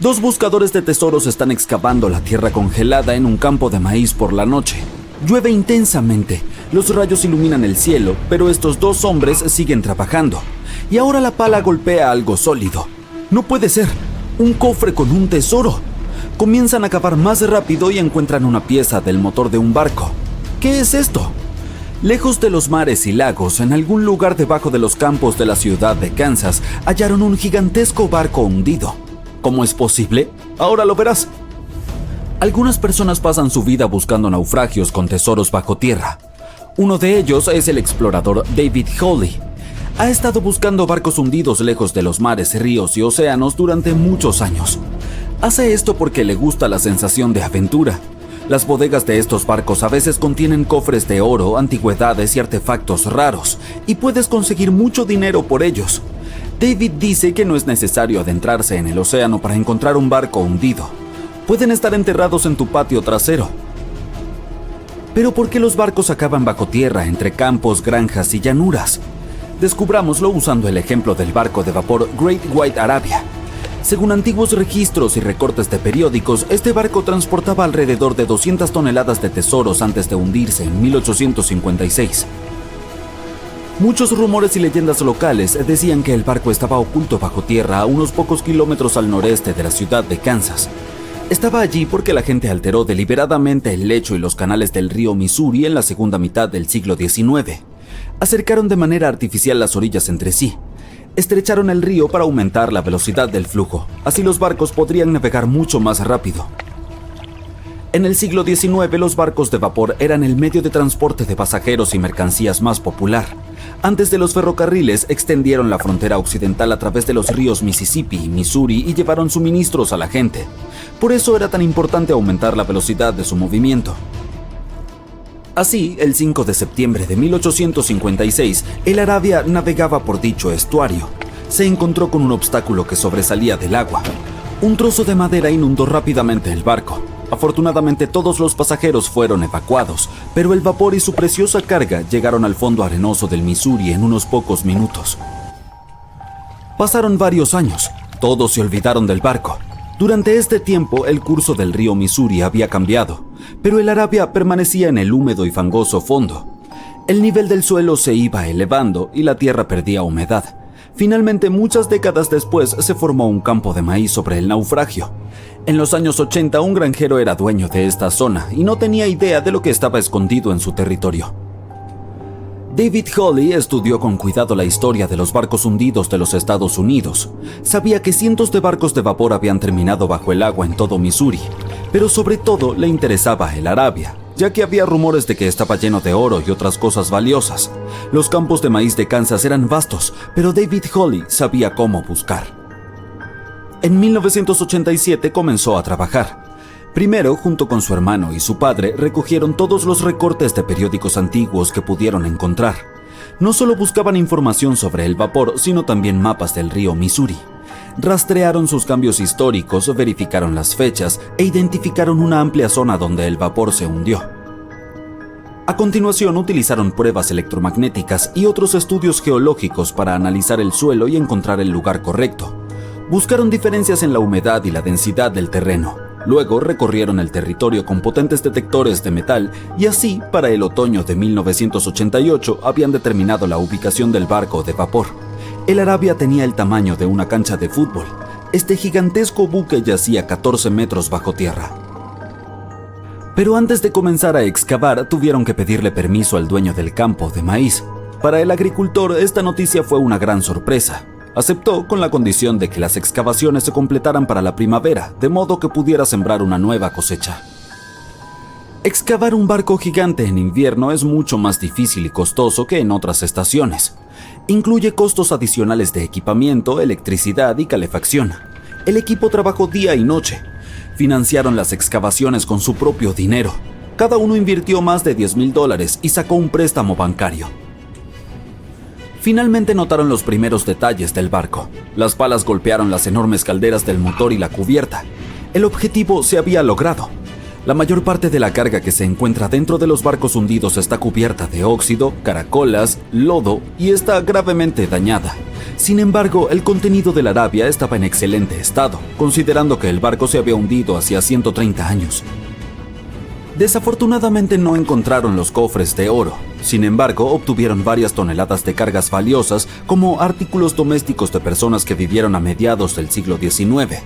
2 buscadores de tesoros están excavando la tierra congelada en un campo de maíz por la noche. Llueve intensamente, los rayos iluminan el cielo, pero estos 2 hombres siguen trabajando. Y ahora la pala golpea algo sólido. No puede ser, un cofre con un tesoro. Comienzan a cavar más rápido y encuentran una pieza del motor de un barco. ¿Qué es esto? Lejos de los mares y lagos, en algún lugar debajo de los campos de la ciudad de Kansas, hallaron un gigantesco barco hundido. ¿Cómo es posible? Ahora lo verás. Algunas personas pasan su vida buscando naufragios con tesoros bajo tierra. Uno de ellos es el explorador David Hawley. Ha estado buscando barcos hundidos lejos de los mares, ríos y océanos durante muchos años. Hace esto porque le gusta la sensación de aventura. Las bodegas de estos barcos a veces contienen cofres de oro, antigüedades y artefactos raros, y puedes conseguir mucho dinero por ellos. David dice que no es necesario adentrarse en el océano para encontrar un barco hundido. Pueden estar enterrados en tu patio trasero. Pero ¿por qué los barcos acaban bajo tierra entre campos, granjas y llanuras? Descubrámoslo usando el ejemplo del barco de vapor Great White Arabia. Según antiguos registros y recortes de periódicos, este barco transportaba alrededor de 200 toneladas de tesoros antes de hundirse en 1856. Muchos rumores y leyendas locales decían que el barco estaba oculto bajo tierra a unos pocos kilómetros al noreste de la ciudad de Kansas. Estaba allí porque la gente alteró deliberadamente el lecho y los canales del río Missouri en la segunda mitad del siglo XIX. Acercaron de manera artificial las orillas entre sí. Estrecharon el río para aumentar la velocidad del flujo, así los barcos podrían navegar mucho más rápido. En el siglo XIX, los barcos de vapor eran el medio de transporte de pasajeros y mercancías más popular. Antes de los ferrocarriles, extendieron la frontera occidental a través de los ríos Mississippi y Missouri y llevaron suministros a la gente. Por eso era tan importante aumentar la velocidad de su movimiento. Así, el 5 de septiembre de 1856, el Arabia navegaba por dicho estuario. Se encontró con un obstáculo que sobresalía del agua. Un trozo de madera inundó rápidamente el barco. Afortunadamente todos los pasajeros fueron evacuados, pero el vapor y su preciosa carga llegaron al fondo arenoso del Missouri en unos pocos minutos. Pasaron varios años, todos se olvidaron del barco. Durante este tiempo, el curso del río Missouri había cambiado, pero el Arabia permanecía en el húmedo y fangoso fondo. El nivel del suelo se iba elevando y la tierra perdía humedad. Finalmente, muchas décadas después, se formó un campo de maíz sobre el naufragio. En los años 80, un granjero era dueño de esta zona y no tenía idea de lo que estaba escondido en su territorio. David Hawley estudió con cuidado la historia de los barcos hundidos de los Estados Unidos. Sabía que cientos de barcos de vapor habían terminado bajo el agua en todo Missouri, pero sobre todo le interesaba el Arabia, ya que había rumores de que estaba lleno de oro y otras cosas valiosas. Los campos de maíz de Kansas eran vastos, pero David Hawley sabía cómo buscar. En 1987 comenzó a trabajar. Primero, junto con su hermano y su padre, recogieron todos los recortes de periódicos antiguos que pudieron encontrar. No solo buscaban información sobre el vapor, sino también mapas del río Missouri. Rastrearon sus cambios históricos, verificaron las fechas e identificaron una amplia zona donde el vapor se hundió. A continuación, utilizaron pruebas electromagnéticas y otros estudios geológicos para analizar el suelo y encontrar el lugar correcto. Buscaron diferencias en la humedad y la densidad del terreno. Luego recorrieron el territorio con potentes detectores de metal y así, para el otoño de 1988, habían determinado la ubicación del barco de vapor. El Arabia tenía el tamaño de una cancha de fútbol. Este gigantesco buque yacía 14 metros bajo tierra. Pero antes de comenzar a excavar, tuvieron que pedirle permiso al dueño del campo de maíz. Para el agricultor, esta noticia fue una gran sorpresa. Aceptó con la condición de que las excavaciones se completaran para la primavera, de modo que pudiera sembrar una nueva cosecha. Excavar un barco gigante en invierno es mucho más difícil y costoso que en otras estaciones. Incluye costos adicionales de equipamiento, electricidad y calefacción. El equipo trabajó día y noche. Financiaron las excavaciones con su propio dinero. Cada uno invirtió más de $10,000 y sacó un préstamo bancario. Finalmente notaron los primeros detalles del barco. Las palas golpearon las enormes calderas del motor y la cubierta. El objetivo se había logrado. La mayor parte de la carga que se encuentra dentro de los barcos hundidos está cubierta de óxido, caracolas, lodo y está gravemente dañada. Sin embargo, el contenido del Arabia estaba en excelente estado, considerando que el barco se había hundido hacía 130 años. Desafortunadamente no encontraron los cofres de oro. Sin embargo, obtuvieron varias toneladas de cargas valiosas como artículos domésticos de personas que vivieron a mediados del siglo XIX.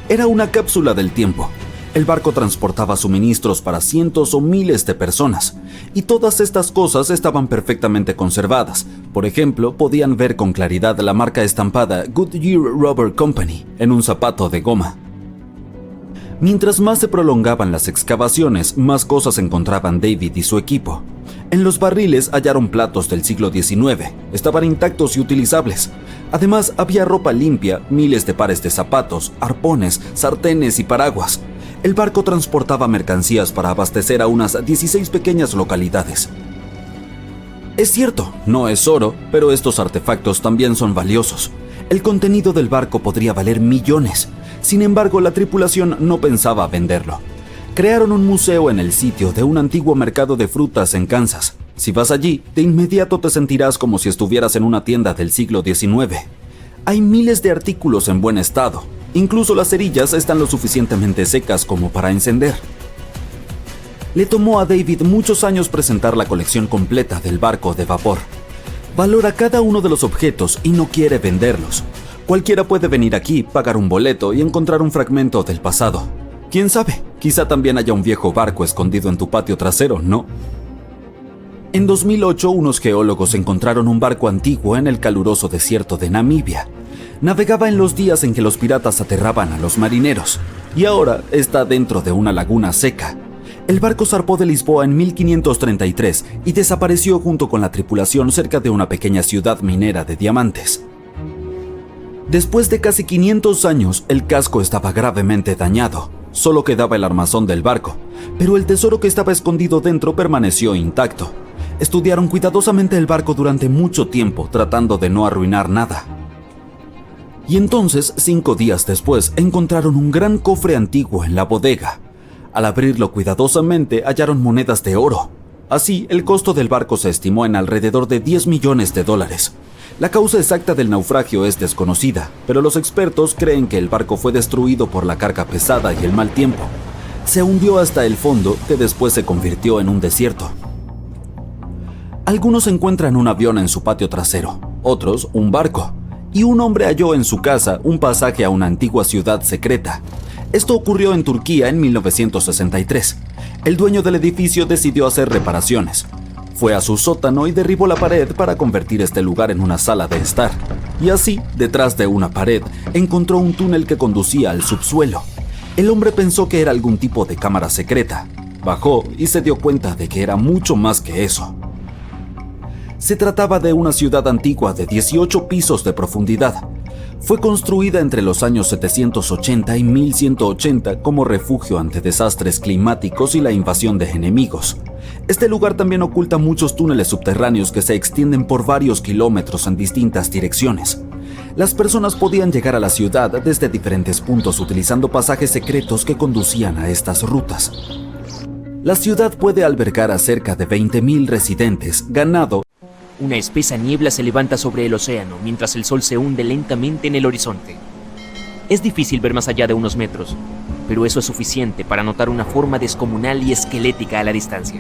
Era una cápsula del tiempo. El barco transportaba suministros para cientos o miles de personas, y todas estas cosas estaban perfectamente conservadas. Por ejemplo, podían ver con claridad la marca estampada Goodyear Rubber Company en un zapato de goma. Mientras más se prolongaban las excavaciones, más cosas encontraban David y su equipo. En los barriles hallaron platos del siglo XIX, estaban intactos y utilizables. Además, había ropa limpia, miles de pares de zapatos, arpones, sartenes y paraguas. El barco transportaba mercancías para abastecer a unas 16 pequeñas localidades. Es cierto, no es oro, pero estos artefactos también son valiosos. El contenido del barco podría valer millones. Sin embargo, la tripulación no pensaba venderlo. Crearon un museo en el sitio de un antiguo mercado de frutas en Kansas. Si vas allí, de inmediato te sentirás como si estuvieras en una tienda del siglo XIX. Hay miles de artículos en buen estado. Incluso las cerillas están lo suficientemente secas como para encender. Le tomó a David muchos años presentar la colección completa del barco de vapor. Valora cada uno de los objetos y no quiere venderlos. Cualquiera puede venir aquí, pagar un boleto y encontrar un fragmento del pasado. ¿Quién sabe? Quizá también haya un viejo barco escondido en tu patio trasero, ¿no? En 2008, unos geólogos encontraron un barco antiguo en el caluroso desierto de Namibia. Navegaba en los días en que los piratas aterraban a los marineros, y ahora está dentro de una laguna seca. El barco zarpó de Lisboa en 1533 y desapareció junto con la tripulación cerca de una pequeña ciudad minera de diamantes. Después de casi 500 años, el casco estaba gravemente dañado. Solo quedaba el armazón del barco, pero el tesoro que estaba escondido dentro permaneció intacto. Estudiaron cuidadosamente el barco durante mucho tiempo, tratando de no arruinar nada. Y entonces, 5 días después, encontraron un gran cofre antiguo en la bodega. Al abrirlo cuidadosamente, hallaron monedas de oro. Así, el costo del barco se estimó en alrededor de $10 millones. La causa exacta del naufragio es desconocida, pero los expertos creen que el barco fue destruido por la carga pesada y el mal tiempo. Se hundió hasta el fondo, que después se convirtió en un desierto. Algunos encuentran un avión en su patio trasero, otros un barco, y un hombre halló en su casa un pasaje a una antigua ciudad secreta. Esto ocurrió en Turquía en 1963. El dueño del edificio decidió hacer reparaciones. Fue a su sótano y derribó la pared para convertir este lugar en una sala de estar. Y así, detrás de una pared, encontró un túnel que conducía al subsuelo. El hombre pensó que era algún tipo de cámara secreta. Bajó y se dio cuenta de que era mucho más que eso. Se trataba de una ciudad antigua de 18 pisos de profundidad. Fue construida entre los años 780 y 1180 como refugio ante desastres climáticos y la invasión de enemigos. Este lugar también oculta muchos túneles subterráneos que se extienden por varios kilómetros en distintas direcciones. Las personas podían llegar a la ciudad desde diferentes puntos utilizando pasajes secretos que conducían a estas rutas. La ciudad puede albergar a cerca de 20,000 residentes, ganado. Una espesa niebla se levanta sobre el océano mientras el sol se hunde lentamente en el horizonte. Es difícil ver más allá de unos metros, pero eso es suficiente para notar una forma descomunal y esquelética a la distancia.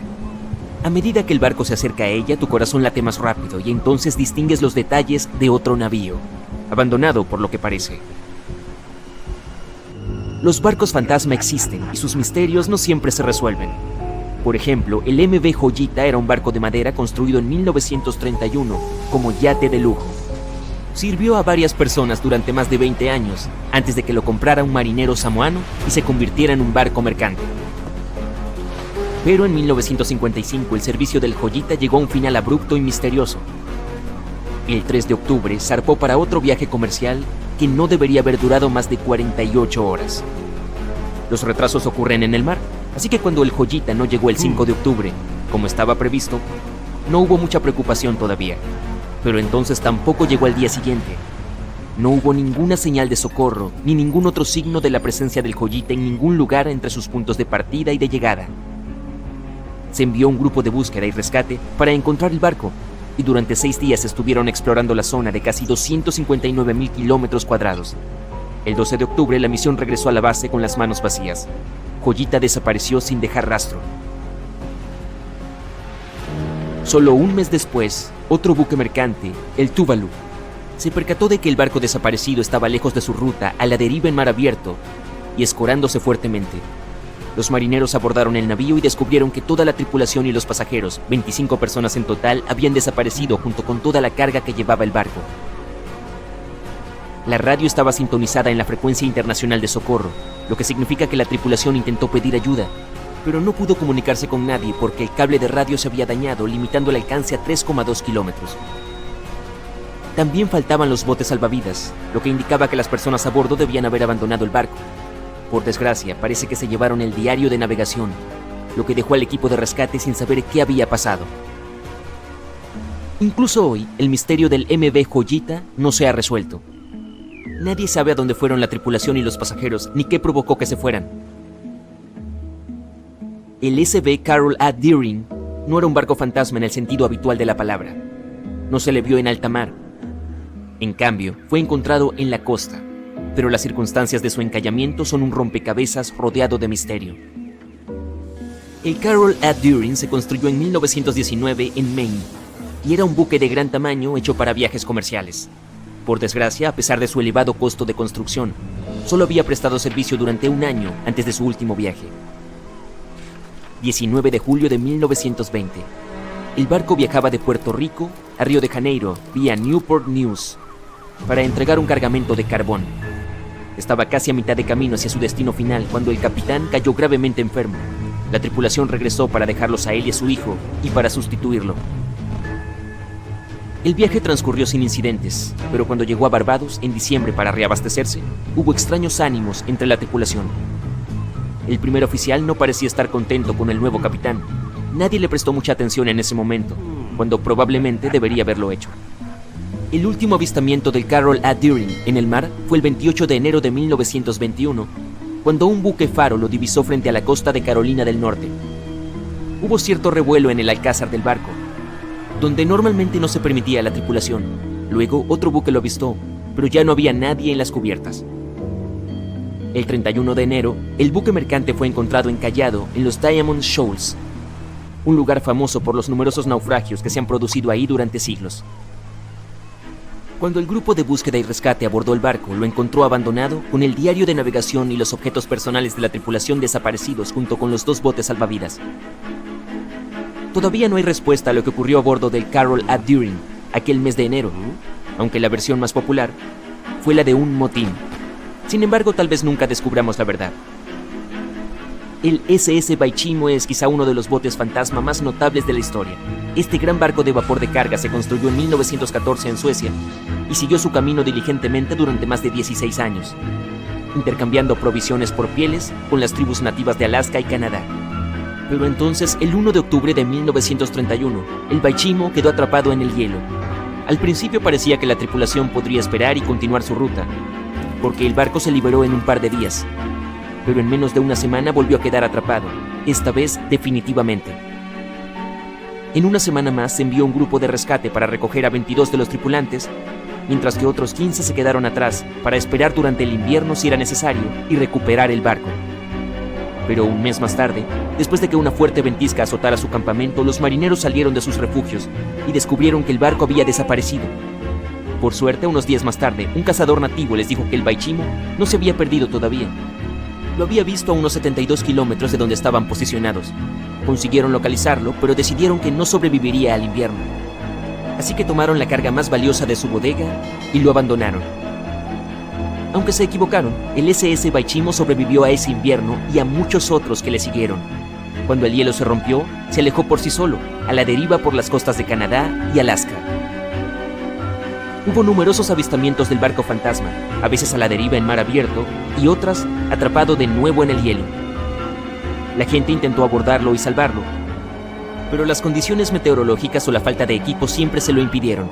A medida que el barco se acerca a ella, tu corazón late más rápido y entonces distingues los detalles de otro navío, abandonado por lo que parece. Los barcos fantasma existen y sus misterios no siempre se resuelven. Por ejemplo, el MV Joyita era un barco de madera construido en 1931 como yate de lujo. Sirvió a varias personas durante más de 20 años antes de que lo comprara un marinero samoano y se convirtiera en un barco mercante. Pero en 1955 el servicio del Joyita llegó a un final abrupto y misterioso. El 3 de octubre zarpó para otro viaje comercial que no debería haber durado más de 48 horas. Los retrasos ocurren en el mar, Así que cuando el Joyita no llegó el 5 de octubre, como estaba previsto, no hubo mucha preocupación todavía. Pero entonces tampoco llegó al día siguiente. No hubo ninguna señal de socorro, ni ningún otro signo de la presencia del Joyita en ningún lugar entre sus puntos de partida y de llegada. Se envió un grupo de búsqueda y rescate para encontrar el barco, y durante 6 días estuvieron explorando la zona de casi 259,000 kilómetros cuadrados. El 12 de octubre la misión regresó a la base con las manos vacías. Joyita desapareció sin dejar rastro. Solo un mes después, otro buque mercante, el Tuvalu, se percató de que el barco desaparecido estaba lejos de su ruta, a la deriva en mar abierto, y escorándose fuertemente. Los marineros abordaron el navío y descubrieron que toda la tripulación y los pasajeros, 25 personas en total, habían desaparecido junto con toda la carga que llevaba el barco. La radio estaba sintonizada en la frecuencia internacional de socorro, lo que significa que la tripulación intentó pedir ayuda, pero no pudo comunicarse con nadie porque el cable de radio se había dañado, limitando el alcance a 3,2 kilómetros. También faltaban los botes salvavidas, lo que indicaba que las personas a bordo debían haber abandonado el barco. Por desgracia, parece que se llevaron el diario de navegación, lo que dejó al equipo de rescate sin saber qué había pasado. Incluso hoy, el misterio del MV Joyita no se ha resuelto. Nadie sabe a dónde fueron la tripulación y los pasajeros, ni qué provocó que se fueran. El SV Carol A. Deering no era un barco fantasma en el sentido habitual de la palabra. No se le vio en alta mar. En cambio, fue encontrado en la costa, pero las circunstancias de su encallamiento son un rompecabezas rodeado de misterio. El Carol A. Deering se construyó en 1919 en Maine y era un buque de gran tamaño hecho para viajes comerciales. Por desgracia, a pesar de su elevado costo de construcción, solo había prestado servicio durante un año antes de su último viaje. 19 de julio de 1920. El barco viajaba de Puerto Rico a Río de Janeiro vía Newport News para entregar un cargamento de carbón. Estaba casi a mitad de camino hacia su destino final cuando el capitán cayó gravemente enfermo. La tripulación regresó para dejarlos a él y a su hijo y para sustituirlo. El viaje transcurrió sin incidentes, pero cuando llegó a Barbados en diciembre para reabastecerse, hubo extraños ánimos entre la tripulación. El primer oficial no parecía estar contento con el nuevo capitán. Nadie le prestó mucha atención en ese momento, cuando probablemente debería haberlo hecho. El último avistamiento del Carol A. Deering en el mar fue el 28 de enero de 1921, cuando un buque faro lo divisó frente a la costa de Carolina del Norte. Hubo cierto revuelo en el alcázar del barco, donde normalmente no se permitía a la tripulación. Luego otro buque lo avistó, pero ya no había nadie en las cubiertas. El 31 de enero, el buque mercante fue encontrado encallado en los Diamond Shoals, un lugar famoso por los numerosos naufragios que se han producido ahí durante siglos. Cuando el grupo de búsqueda y rescate abordó el barco, lo encontró abandonado con el diario de navegación y los objetos personales de la tripulación desaparecidos junto con los 2 botes salvavidas. Todavía no hay respuesta a lo que ocurrió a bordo del Carol A. Deering aquel mes de enero, aunque la versión más popular fue la de un motín. Sin embargo, tal vez nunca descubramos la verdad. El SS Baichimo es quizá uno de los botes fantasma más notables de la historia. Este gran barco de vapor de carga se construyó en 1914 en Suecia y siguió su camino diligentemente durante más de 16 años, intercambiando provisiones por pieles con las tribus nativas de Alaska y Canadá. Pero entonces, el 1 de octubre de 1931, el Baichimo quedó atrapado en el hielo. Al principio parecía que la tripulación podría esperar y continuar su ruta, porque el barco se liberó en un par de días. Pero en menos de una semana volvió a quedar atrapado, esta vez definitivamente. En una semana más se envió un grupo de rescate para recoger a 22 de los tripulantes, mientras que otros 15 se quedaron atrás para esperar durante el invierno si era necesario y recuperar el barco. Pero un mes más tarde, después de que una fuerte ventisca azotara su campamento, los marineros salieron de sus refugios y descubrieron que el barco había desaparecido. Por suerte, unos días más tarde, un cazador nativo les dijo que el Baichimo no se había perdido todavía. Lo había visto a unos 72 kilómetros de donde estaban posicionados. Consiguieron localizarlo, pero decidieron que no sobreviviría al invierno. Así que tomaron la carga más valiosa de su bodega y lo abandonaron. Aunque se equivocaron, el SS Baichimo sobrevivió a ese invierno y a muchos otros que le siguieron. Cuando el hielo se rompió, se alejó por sí solo, a la deriva por las costas de Canadá y Alaska. Hubo numerosos avistamientos del barco fantasma, a veces a la deriva en mar abierto y otras atrapado de nuevo en el hielo. La gente intentó abordarlo y salvarlo, pero las condiciones meteorológicas o la falta de equipo siempre se lo impidieron.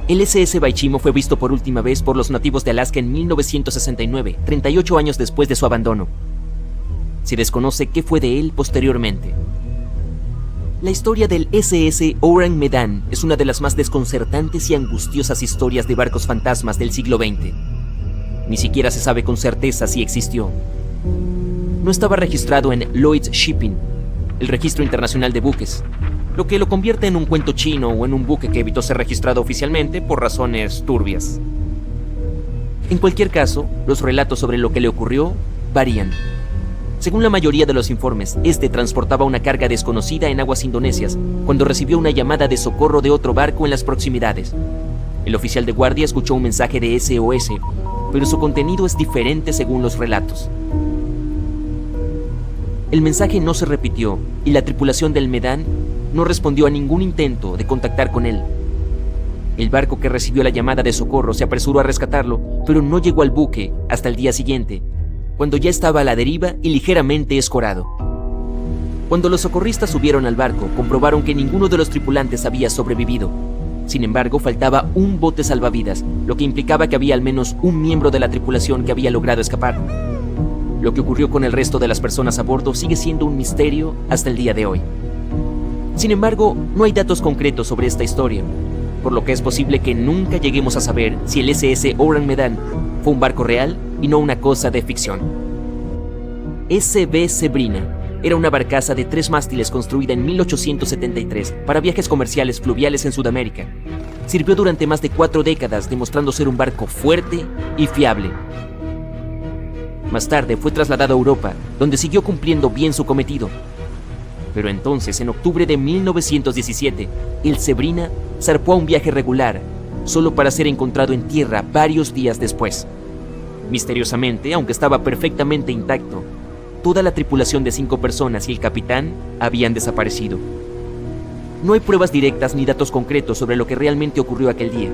El SS Baichimo fue visto por última vez por los nativos de Alaska en 1969, 38 años después de su abandono. Se desconoce qué fue de él posteriormente. La historia del SS Orang Medan es una de las más desconcertantes y angustiosas historias de barcos fantasmas del siglo XX. Ni siquiera se sabe con certeza si existió. No estaba registrado en Lloyd's Shipping, el registro internacional de buques, lo que lo convierte en un cuento chino o en un buque que evitó ser registrado oficialmente por razones turbias. En cualquier caso, los relatos sobre lo que le ocurrió varían. Según la mayoría de los informes, este transportaba una carga desconocida en aguas indonesias cuando recibió una llamada de socorro de otro barco en las proximidades. El oficial de guardia escuchó un mensaje de SOS, pero su contenido es diferente según los relatos. El mensaje no se repitió y la tripulación del Medan no respondió a ningún intento de contactar con él. El barco que recibió la llamada de socorro se apresuró a rescatarlo, pero no llegó al buque hasta el día siguiente, cuando ya estaba a la deriva y ligeramente escorado. Cuando los socorristas subieron al barco, comprobaron que ninguno de los tripulantes había sobrevivido. Sin embargo, faltaba un bote salvavidas, lo que implicaba que había al menos un miembro de la tripulación que había logrado escapar. Lo que ocurrió con el resto de las personas a bordo sigue siendo un misterio hasta el día de hoy. Sin embargo, no hay datos concretos sobre esta historia, por lo que es posible que nunca lleguemos a saber si el SS Orang Medan fue un barco real y no una cosa de ficción. SB Sabrina era una barcaza de 3 mástiles construida en 1873 para viajes comerciales fluviales en Sudamérica. Sirvió durante más de 4 décadas, demostrando ser un barco fuerte y fiable. Más tarde fue trasladado a Europa, donde siguió cumpliendo bien su cometido. Pero entonces, en octubre de 1917, el Sabrina zarpó a un viaje regular, solo para ser encontrado en tierra varios días después. Misteriosamente, aunque estaba perfectamente intacto, toda la tripulación de 5 personas y el capitán habían desaparecido. No hay pruebas directas ni datos concretos sobre lo que realmente ocurrió aquel día.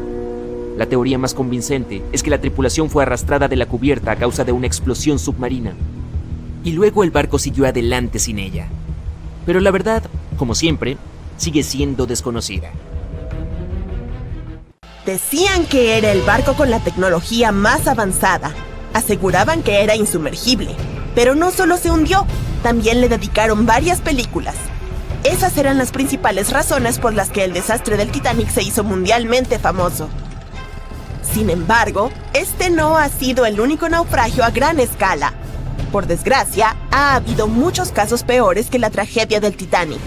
La teoría más convincente es que la tripulación fue arrastrada de la cubierta a causa de una explosión submarina, y luego el barco siguió adelante sin ella. Pero la verdad, como siempre, sigue siendo desconocida. Decían que era el barco con la tecnología más avanzada. Aseguraban que era insumergible. Pero no solo se hundió, también le dedicaron varias películas. Esas eran las principales razones por las que el desastre del Titanic se hizo mundialmente famoso. Sin embargo, este no ha sido el único naufragio a gran escala. Por desgracia, ha habido muchos casos peores que la tragedia del Titanic.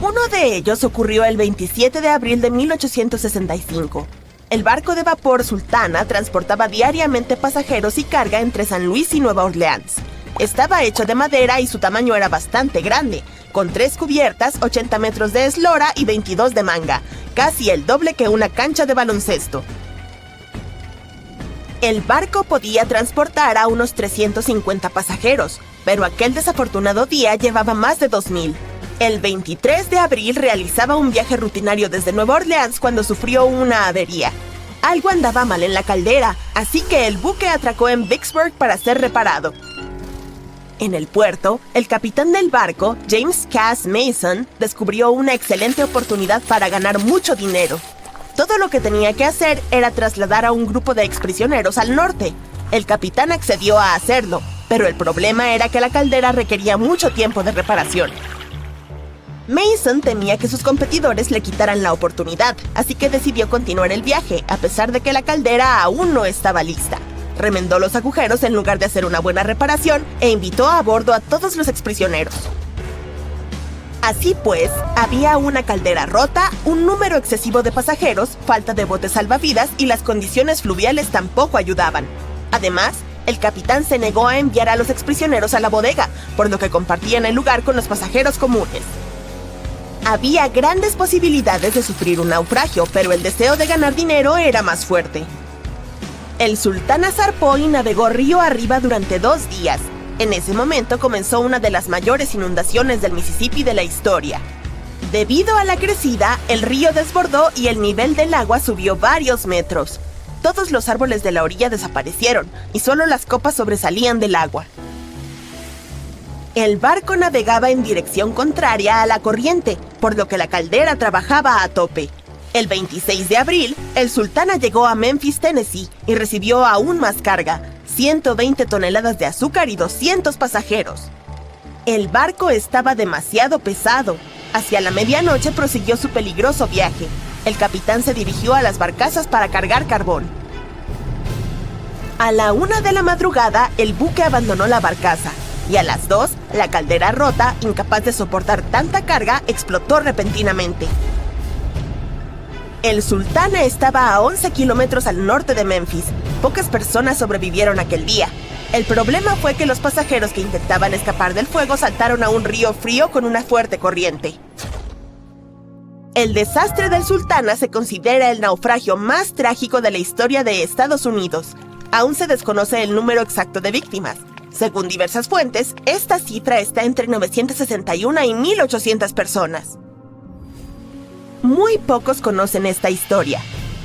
Uno de ellos ocurrió el 27 de abril de 1865. El barco de vapor Sultana transportaba diariamente pasajeros y carga entre San Luis y Nueva Orleans. Estaba hecho de madera y su tamaño era bastante grande, con 3 cubiertas, 80 metros de eslora y 22 de manga, casi el doble que una cancha de baloncesto. El barco podía transportar a unos 350 pasajeros, pero aquel desafortunado día llevaba más de 2,000. El 23 de abril realizaba un viaje rutinario desde Nueva Orleans cuando sufrió una avería. Algo andaba mal en la caldera, así que el buque atracó en Vicksburg para ser reparado. En el puerto, el capitán del barco, James Cass Mason, descubrió una excelente oportunidad para ganar mucho dinero. Todo lo que tenía que hacer era trasladar a un grupo de exprisioneros al norte. El capitán accedió a hacerlo, pero el problema era que la caldera requería mucho tiempo de reparación. Mason temía que sus competidores le quitaran la oportunidad, así que decidió continuar el viaje, a pesar de que la caldera aún no estaba lista. Remendó los agujeros en lugar de hacer una buena reparación e invitó a bordo a todos los exprisioneros. Así pues, había una caldera rota, un número excesivo de pasajeros, falta de botes salvavidas y las condiciones fluviales tampoco ayudaban. Además, el capitán se negó a enviar a los exprisioneros a la bodega, por lo que compartían el lugar con los pasajeros comunes. Había grandes posibilidades de sufrir un naufragio, pero el deseo de ganar dinero era más fuerte. El Sultana zarpó y navegó río arriba durante 2 días. En ese momento comenzó una de las mayores inundaciones del Mississippi de la historia. Debido a la crecida, el río desbordó y el nivel del agua subió varios metros. Todos los árboles de la orilla desaparecieron y solo las copas sobresalían del agua. El barco navegaba en dirección contraria a la corriente, por lo que la caldera trabajaba a tope. El 26 de abril, el Sultana llegó a Memphis, Tennessee, y recibió aún más carga, 120 toneladas de azúcar y 200 pasajeros. El barco estaba demasiado pesado. Hacia la medianoche prosiguió su peligroso viaje. El capitán se dirigió a las barcazas para cargar carbón. A la 1 de la madrugada, el buque abandonó la barcaza, y a las 2, la caldera rota, incapaz de soportar tanta carga, explotó repentinamente. El Sultana estaba a 11 kilómetros al norte de Memphis. Pocas personas sobrevivieron aquel día. El problema fue que los pasajeros que intentaban escapar del fuego saltaron a un río frío con una fuerte corriente. El desastre del Sultana se considera el naufragio más trágico de la historia de Estados Unidos. Aún se desconoce el número exacto de víctimas. Según diversas fuentes, esta cifra está entre 961 y 1,800 personas. Muy pocos conocen esta historia.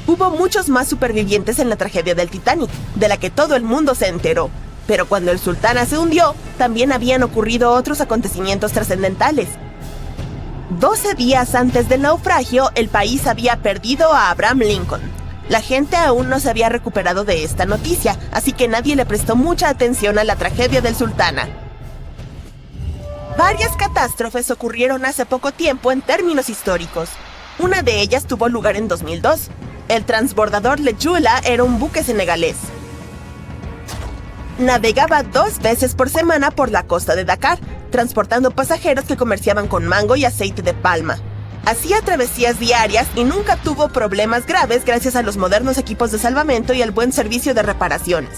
Hubo muchos más supervivientes en la tragedia del Titanic, de la que todo el mundo se enteró. Pero cuando el Sultana se hundió, también habían ocurrido otros acontecimientos trascendentales. 12 días antes del naufragio, el país había perdido a Abraham Lincoln. La gente aún no se había recuperado de esta noticia, así que nadie le prestó mucha atención a la tragedia del Sultana. Varias catástrofes ocurrieron hace poco tiempo en términos históricos. Una de ellas tuvo lugar en 2002. El transbordador Le Jula era un buque senegalés. Navegaba 2 veces por semana por la costa de Dakar, transportando pasajeros que comerciaban con mango y aceite de palma. Hacía travesías diarias y nunca tuvo problemas graves gracias a los modernos equipos de salvamento y al buen servicio de reparaciones.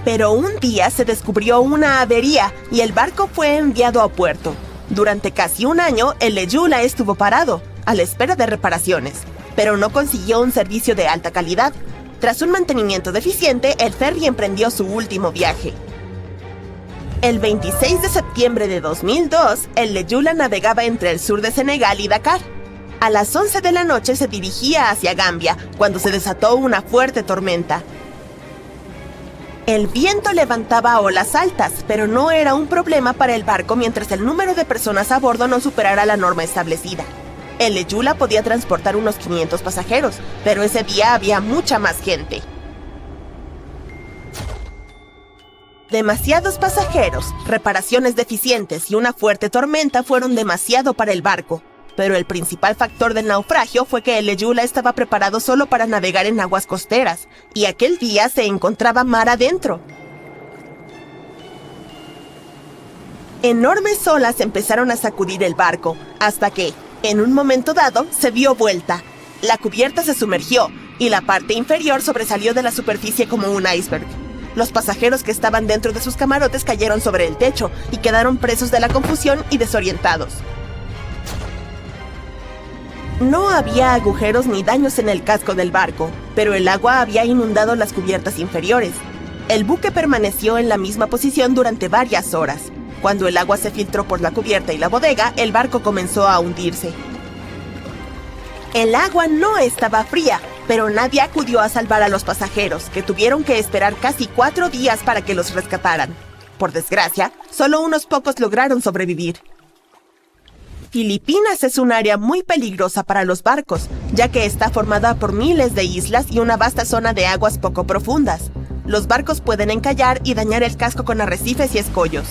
Pero un día se descubrió una avería y el barco fue enviado a puerto. Durante casi un año, el Le Jula estuvo parado, a la espera de reparaciones, pero no consiguió un servicio de alta calidad. Tras un mantenimiento deficiente, el ferry emprendió su último viaje. El 26 de septiembre de 2002, el Le Jula navegaba entre el sur de Senegal y Dakar. A las 11 de la noche se dirigía hacia Gambia, cuando se desató una fuerte tormenta. El viento levantaba olas altas, pero no era un problema para el barco mientras el número de personas a bordo no superara la norma establecida. El Le Jula podía transportar unos 500 pasajeros, pero ese día había mucha más gente. Demasiados pasajeros, reparaciones deficientes y una fuerte tormenta fueron demasiado para el barco, pero el principal factor del naufragio fue que el Le Jula estaba preparado solo para navegar en aguas costeras, y aquel día se encontraba mar adentro. Enormes olas empezaron a sacudir el barco, hasta que, en un momento dado, se dio vuelta. La cubierta se sumergió, y la parte inferior sobresalió de la superficie como un iceberg. Los pasajeros que estaban dentro de sus camarotes cayeron sobre el techo y quedaron presos de la confusión y desorientados. No había agujeros ni daños en el casco del barco, pero el agua había inundado las cubiertas inferiores. El buque permaneció en la misma posición durante varias horas. Cuando el agua se filtró por la cubierta y la bodega, el barco comenzó a hundirse. El agua no estaba fría, pero nadie acudió a salvar a los pasajeros, que tuvieron que esperar casi 4 días para que los rescataran. Por desgracia, solo unos pocos lograron sobrevivir. Filipinas es un área muy peligrosa para los barcos, ya que está formada por miles de islas y una vasta zona de aguas poco profundas. Los barcos pueden encallar y dañar el casco con arrecifes y escollos.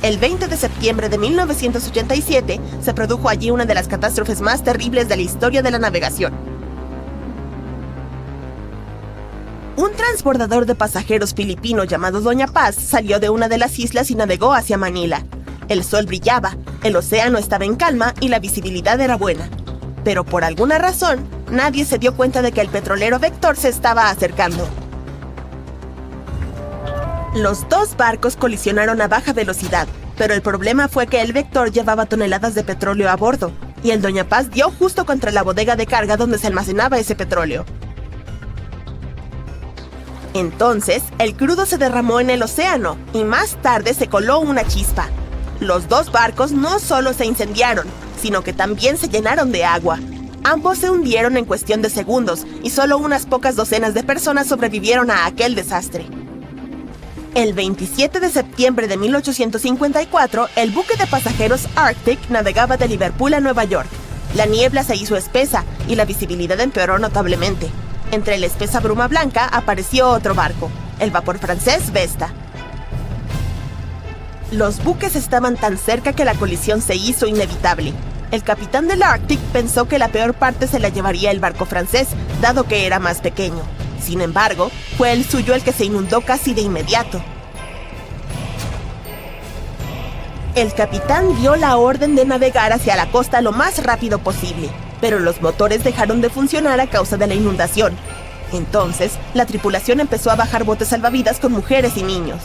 El 20 de septiembre de 1987 se produjo allí una de las catástrofes más terribles de la historia de la navegación. Un transbordador de pasajeros filipino llamado Doña Paz salió de una de las islas y navegó hacia Manila. El sol brillaba, el océano estaba en calma y la visibilidad era buena. Pero por alguna razón, nadie se dio cuenta de que el petrolero Vector se estaba acercando. Los 2 barcos colisionaron a baja velocidad, pero el problema fue que el Vector llevaba toneladas de petróleo a bordo, y el Doña Paz dio justo contra la bodega de carga donde se almacenaba ese petróleo. Entonces, el crudo se derramó en el océano, y más tarde se coló una chispa. Los 2 barcos no solo se incendiaron, sino que también se llenaron de agua. Ambos se hundieron en cuestión de segundos, y solo unas pocas docenas de personas sobrevivieron a aquel desastre. El 27 de septiembre de 1854, el buque de pasajeros Arctic navegaba de Liverpool a Nueva York. La niebla se hizo espesa y la visibilidad empeoró notablemente. Entre la espesa bruma blanca apareció otro barco, el vapor francés Vesta. Los buques estaban tan cerca que la colisión se hizo inevitable. El capitán del Arctic pensó que la peor parte se la llevaría el barco francés, dado que era más pequeño. Sin embargo, fue el suyo el que se inundó casi de inmediato. El capitán dio la orden de navegar hacia la costa lo más rápido posible, pero los motores dejaron de funcionar a causa de la inundación. Entonces, la tripulación empezó a bajar botes salvavidas con mujeres y niños.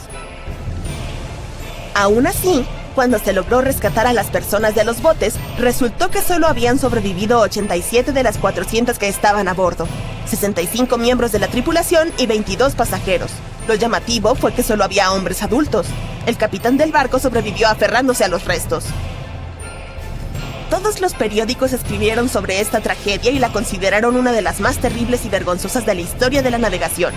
Aún así, cuando se logró rescatar a las personas de los botes, resultó que solo habían sobrevivido 87 de las 400 que estaban a bordo, 65 miembros de la tripulación y 22 pasajeros. Lo llamativo fue que solo había hombres adultos. El capitán del barco sobrevivió aferrándose a los restos. Todos los periódicos escribieron sobre esta tragedia y la consideraron una de las más terribles y vergonzosas de la historia de la navegación.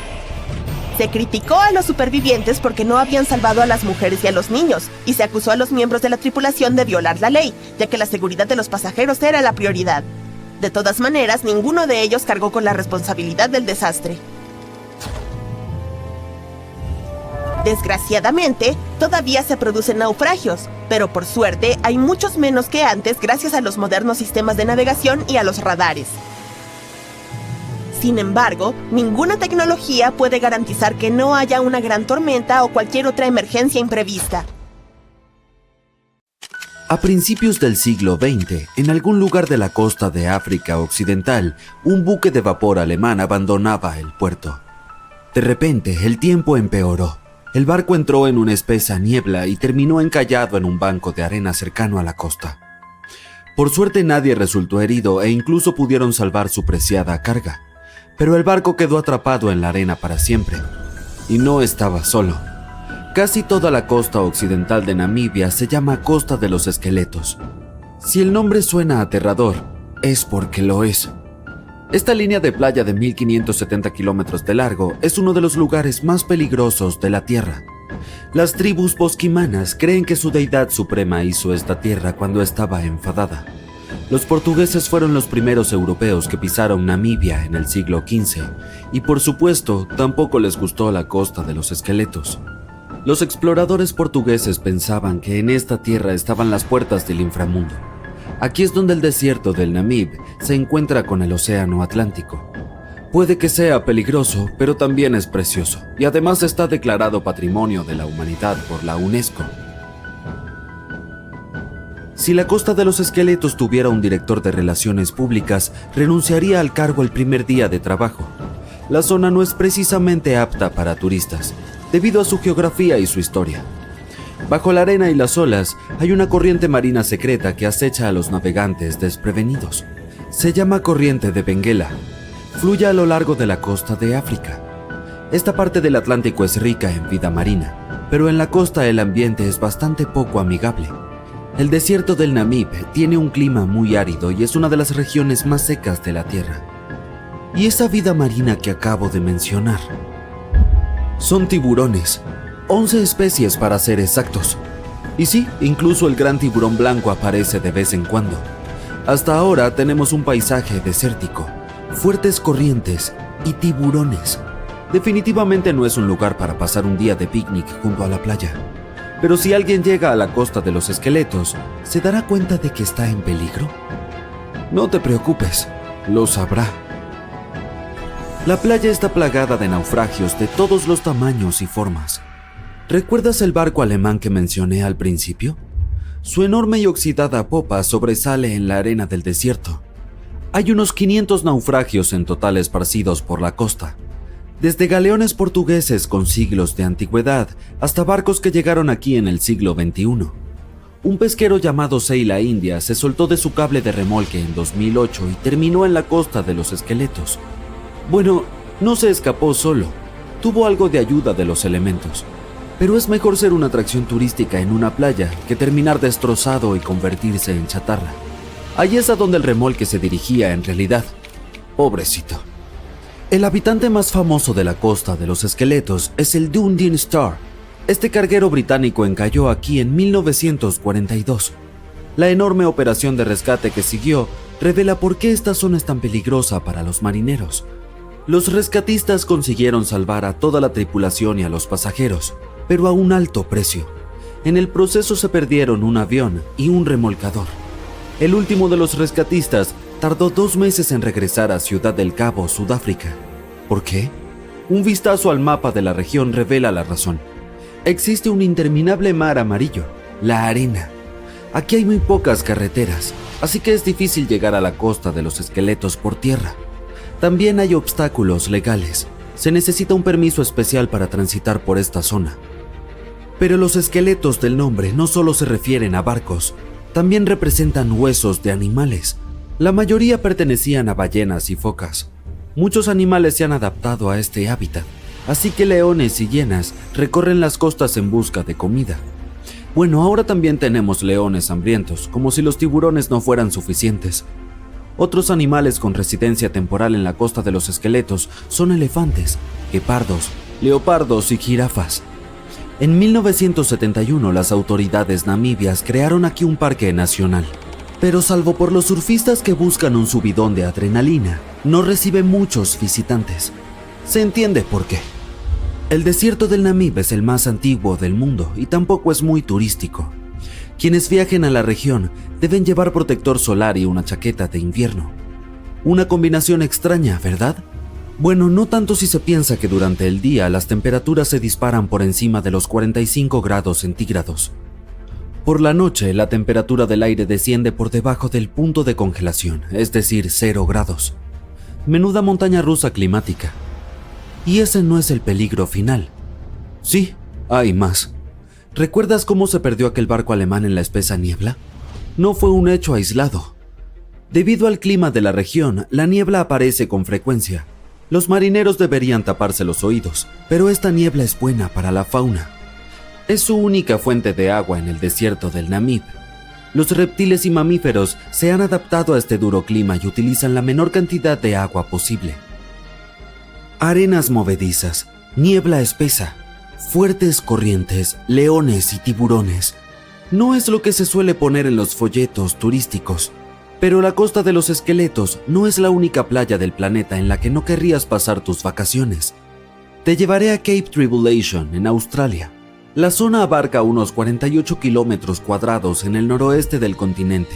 Se criticó a los supervivientes porque no habían salvado a las mujeres y a los niños, y se acusó a los miembros de la tripulación de violar la ley, ya que la seguridad de los pasajeros era la prioridad. De todas maneras, ninguno de ellos cargó con la responsabilidad del desastre. Desgraciadamente, todavía se producen naufragios, pero por suerte hay muchos menos que antes gracias a los modernos sistemas de navegación y a los radares. Sin embargo, ninguna tecnología puede garantizar que no haya una gran tormenta o cualquier otra emergencia imprevista. A principios del siglo XX, en algún lugar de la costa de África Occidental, un buque de vapor alemán abandonaba el puerto. De repente, el tiempo empeoró. El barco entró en una espesa niebla y terminó encallado en un banco de arena cercano a la costa. Por suerte nadie resultó herido e incluso pudieron salvar su preciada carga. Pero el barco quedó atrapado en la arena para siempre. Y no estaba solo. Casi toda la costa occidental de Namibia se llama Costa de los Esqueletos. Si el nombre suena aterrador, es porque lo es. Esta línea de playa de 1570 kilómetros de largo es uno de los lugares más peligrosos de la Tierra. Las tribus bosquimanas creen que su deidad suprema hizo esta tierra cuando estaba enfadada. Los portugueses fueron los primeros europeos que pisaron Namibia en el siglo XV, y por supuesto, tampoco les gustó la Costa de los Esqueletos. Los exploradores portugueses pensaban que en esta tierra estaban las puertas del inframundo. Aquí es donde el desierto del Namib se encuentra con el océano Atlántico. Puede que sea peligroso, pero también es precioso, y además está declarado Patrimonio de la Humanidad por la UNESCO. Si la Costa de los Esqueletos tuviera un director de relaciones públicas, renunciaría al cargo el primer día de trabajo. La zona no es precisamente apta para turistas, debido a su geografía y su historia. Bajo la arena y las olas hay una corriente marina secreta que acecha a los navegantes desprevenidos. Se llama Corriente de Benguela. Fluye a lo largo de la costa de África. Esta parte del Atlántico es rica en vida marina, pero en la costa el ambiente es bastante poco amigable. El desierto del Namib tiene un clima muy árido y es una de las regiones más secas de la Tierra. Y esa vida marina que acabo de mencionar son tiburones, 11 especies para ser exactos. Y sí, incluso el gran tiburón blanco aparece de vez en cuando. Hasta ahora tenemos un paisaje desértico, fuertes corrientes y tiburones. Definitivamente no es un lugar para pasar un día de picnic junto a la playa. Pero si alguien llega a la Costa de los Esqueletos, ¿se dará cuenta de que está en peligro? No te preocupes, lo sabrá. La playa está plagada de naufragios de todos los tamaños y formas. ¿Recuerdas el barco alemán que mencioné al principio? Su enorme y oxidada popa sobresale en la arena del desierto. Hay unos 500 naufragios en total esparcidos por la costa. Desde galeones portugueses con siglos de antigüedad hasta barcos que llegaron aquí en el siglo XXI. Un pesquero llamado Seila India se soltó de su cable de remolque en 2008 y terminó en la Costa de los Esqueletos. Bueno, no se escapó solo, tuvo algo de ayuda de los elementos. Pero es mejor ser una atracción turística en una playa que terminar destrozado y convertirse en chatarra. Allí es a donde el remolque se dirigía en realidad. Pobrecito. El habitante más famoso de la Costa de los Esqueletos es el Dundee Star, Este carguero británico encalló aquí en 1942. La enorme operación de rescate que siguió revela por qué esta zona es tan peligrosa para los marineros. Los rescatistas consiguieron salvar a toda la tripulación y a los pasajeros, pero a un alto precio. En el proceso se perdieron un avión y un remolcador. El último de los rescatistas tardó 2 meses en regresar a Ciudad del Cabo, Sudáfrica. ¿Por qué? Un vistazo al mapa de la región revela la razón. Existe un interminable mar amarillo, la arena. Aquí hay muy pocas carreteras, así que es difícil llegar a la costa de los esqueletos por tierra. También hay obstáculos legales. Se necesita un permiso especial para transitar por esta zona. Pero los esqueletos del nombre no solo se refieren a barcos, también representan huesos de animales. La mayoría pertenecían a ballenas y focas. Muchos animales se han adaptado a este hábitat, así que leones y hienas recorren las costas en busca de comida. Bueno, ahora también tenemos leones hambrientos, como si los tiburones no fueran suficientes. Otros animales con residencia temporal en la costa de los esqueletos son elefantes, guepardos, leopardos y jirafas. En 1971 las autoridades namibias crearon aquí un parque nacional, pero salvo por los surfistas que buscan un subidón de adrenalina, no recibe muchos visitantes. Se entiende por qué. El desierto del Namib es el más antiguo del mundo y tampoco es muy turístico. Quienes viajen a la región deben llevar protector solar y una chaqueta de invierno. Una combinación extraña, ¿verdad? Bueno, no tanto si se piensa que durante el día las temperaturas se disparan por encima de los 45 grados centígrados. Por la noche, la temperatura del aire desciende por debajo del punto de congelación, es decir, 0 grados. Menuda montaña rusa climática. Y ese no es el peligro final. Sí, hay más. ¿Recuerdas cómo se perdió aquel barco alemán en la espesa niebla? No fue un hecho aislado. Debido al clima de la región, la niebla aparece con frecuencia. Los marineros deberían taparse los oídos, pero esta niebla es buena para la fauna. Es su única fuente de agua en el desierto del Namib. Los reptiles y mamíferos se han adaptado a este duro clima y utilizan la menor cantidad de agua posible. Arenas movedizas, niebla espesa, fuertes corrientes, leones y tiburones. No es lo que se suele poner en los folletos turísticos, pero la costa de los esqueletos no es la única playa del planeta en la que no querrías pasar tus vacaciones. Te llevaré a Cape Tribulation, en Australia. La zona abarca unos 48 kilómetros cuadrados en el noroeste del continente,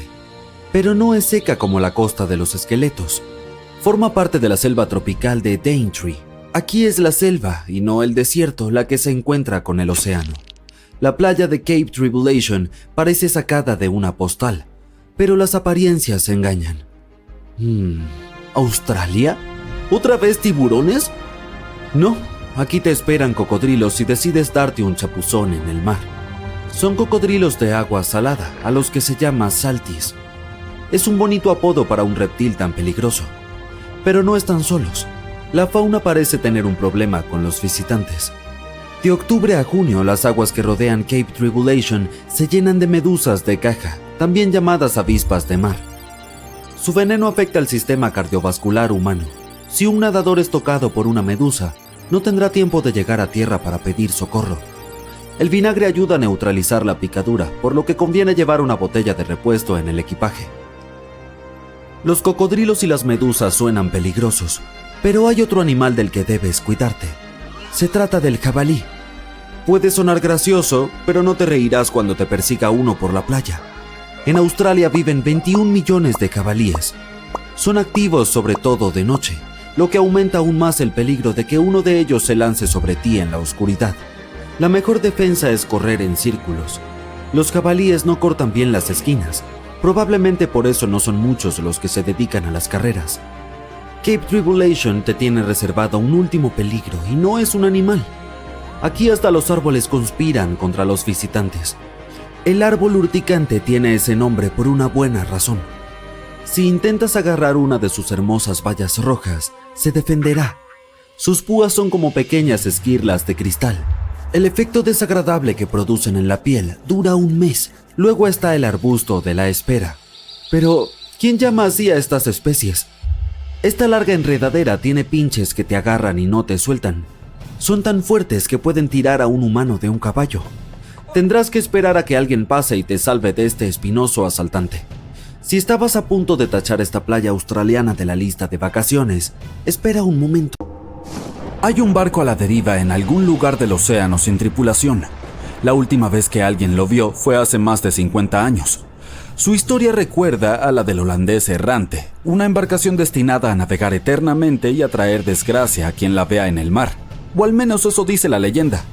pero no es seca como la costa de los esqueletos. Forma parte de la selva tropical de Daintree. Aquí es la selva y no el desierto la que se encuentra con el océano. La playa de Cape Tribulation parece sacada de una postal, pero las apariencias engañan. ¿Australia? ¿Otra vez tiburones? No, aquí te esperan cocodrilos si decides darte un chapuzón en el mar. Son cocodrilos de agua salada, a los que se llama saltis. Es un bonito apodo para un reptil tan peligroso. Pero no están solos. La fauna parece tener un problema con los visitantes. De octubre a junio, las aguas que rodean Cape Tribulation se llenan de medusas de caja, también llamadas avispas de mar. Su veneno afecta al sistema cardiovascular humano. Si un nadador es tocado por una medusa, no tendrá tiempo de llegar a tierra para pedir socorro. El vinagre ayuda a neutralizar la picadura, por lo que conviene llevar una botella de repuesto en el equipaje. Los cocodrilos y las medusas suenan peligrosos, pero hay otro animal del que debes cuidarte. Se trata del jabalí. Puede sonar gracioso, pero no te reirás cuando te persiga uno por la playa. En Australia viven 21 millones de jabalíes. Son activos sobre todo de noche, lo que aumenta aún más el peligro de que uno de ellos se lance sobre ti en la oscuridad. La mejor defensa es correr en círculos. Los jabalíes no cortan bien las esquinas. Probablemente por eso no son muchos los que se dedican a las carreras. Cape Tribulation te tiene reservado un último peligro y no es un animal. Aquí hasta los árboles conspiran contra los visitantes. El árbol urticante tiene ese nombre por una buena razón. Si intentas agarrar una de sus hermosas bayas rojas, se defenderá. Sus púas son como pequeñas esquirlas de cristal. El efecto desagradable que producen en la piel dura un mes. Luego está el arbusto de la espera. Pero, ¿quién llama así a estas especies? Esta larga enredadera tiene pinches que te agarran y no te sueltan. Son tan fuertes que pueden tirar a un humano de un caballo. Tendrás que esperar a que alguien pase y te salve de este espinoso asaltante. Si estabas a punto de tachar esta playa australiana de la lista de vacaciones, espera un momento. Hay un barco a la deriva en algún lugar del océano sin tripulación. La última vez que alguien lo vio fue hace más de 50 años. Su historia recuerda a la del holandés errante, una embarcación destinada a navegar eternamente y a traer desgracia a quien la vea en el mar, o al menos eso dice la leyenda.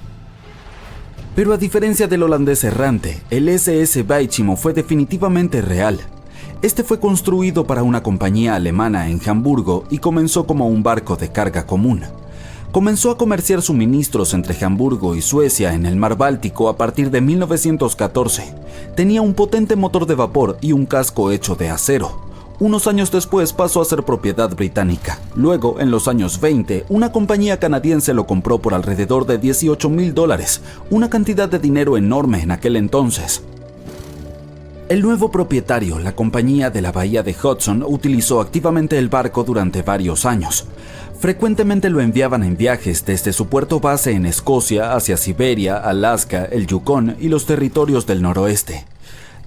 Pero a diferencia del holandés errante, el SS Baichimo fue definitivamente real. Este fue construido para una compañía alemana en Hamburgo y comenzó como un barco de carga común. Comenzó a comerciar suministros entre Hamburgo y Suecia en el mar Báltico a partir de 1914. Tenía un potente motor de vapor y un casco hecho de acero. Unos años después pasó a ser propiedad británica. Luego, en los años 20, una compañía canadiense lo compró por alrededor de $18,000, una cantidad de dinero enorme en aquel entonces. El nuevo propietario, la compañía de la bahía de Hudson, utilizó activamente el barco durante varios años. Frecuentemente lo enviaban en viajes desde su puerto base en Escocia hacia Siberia, Alaska, el Yukón y los territorios del noroeste.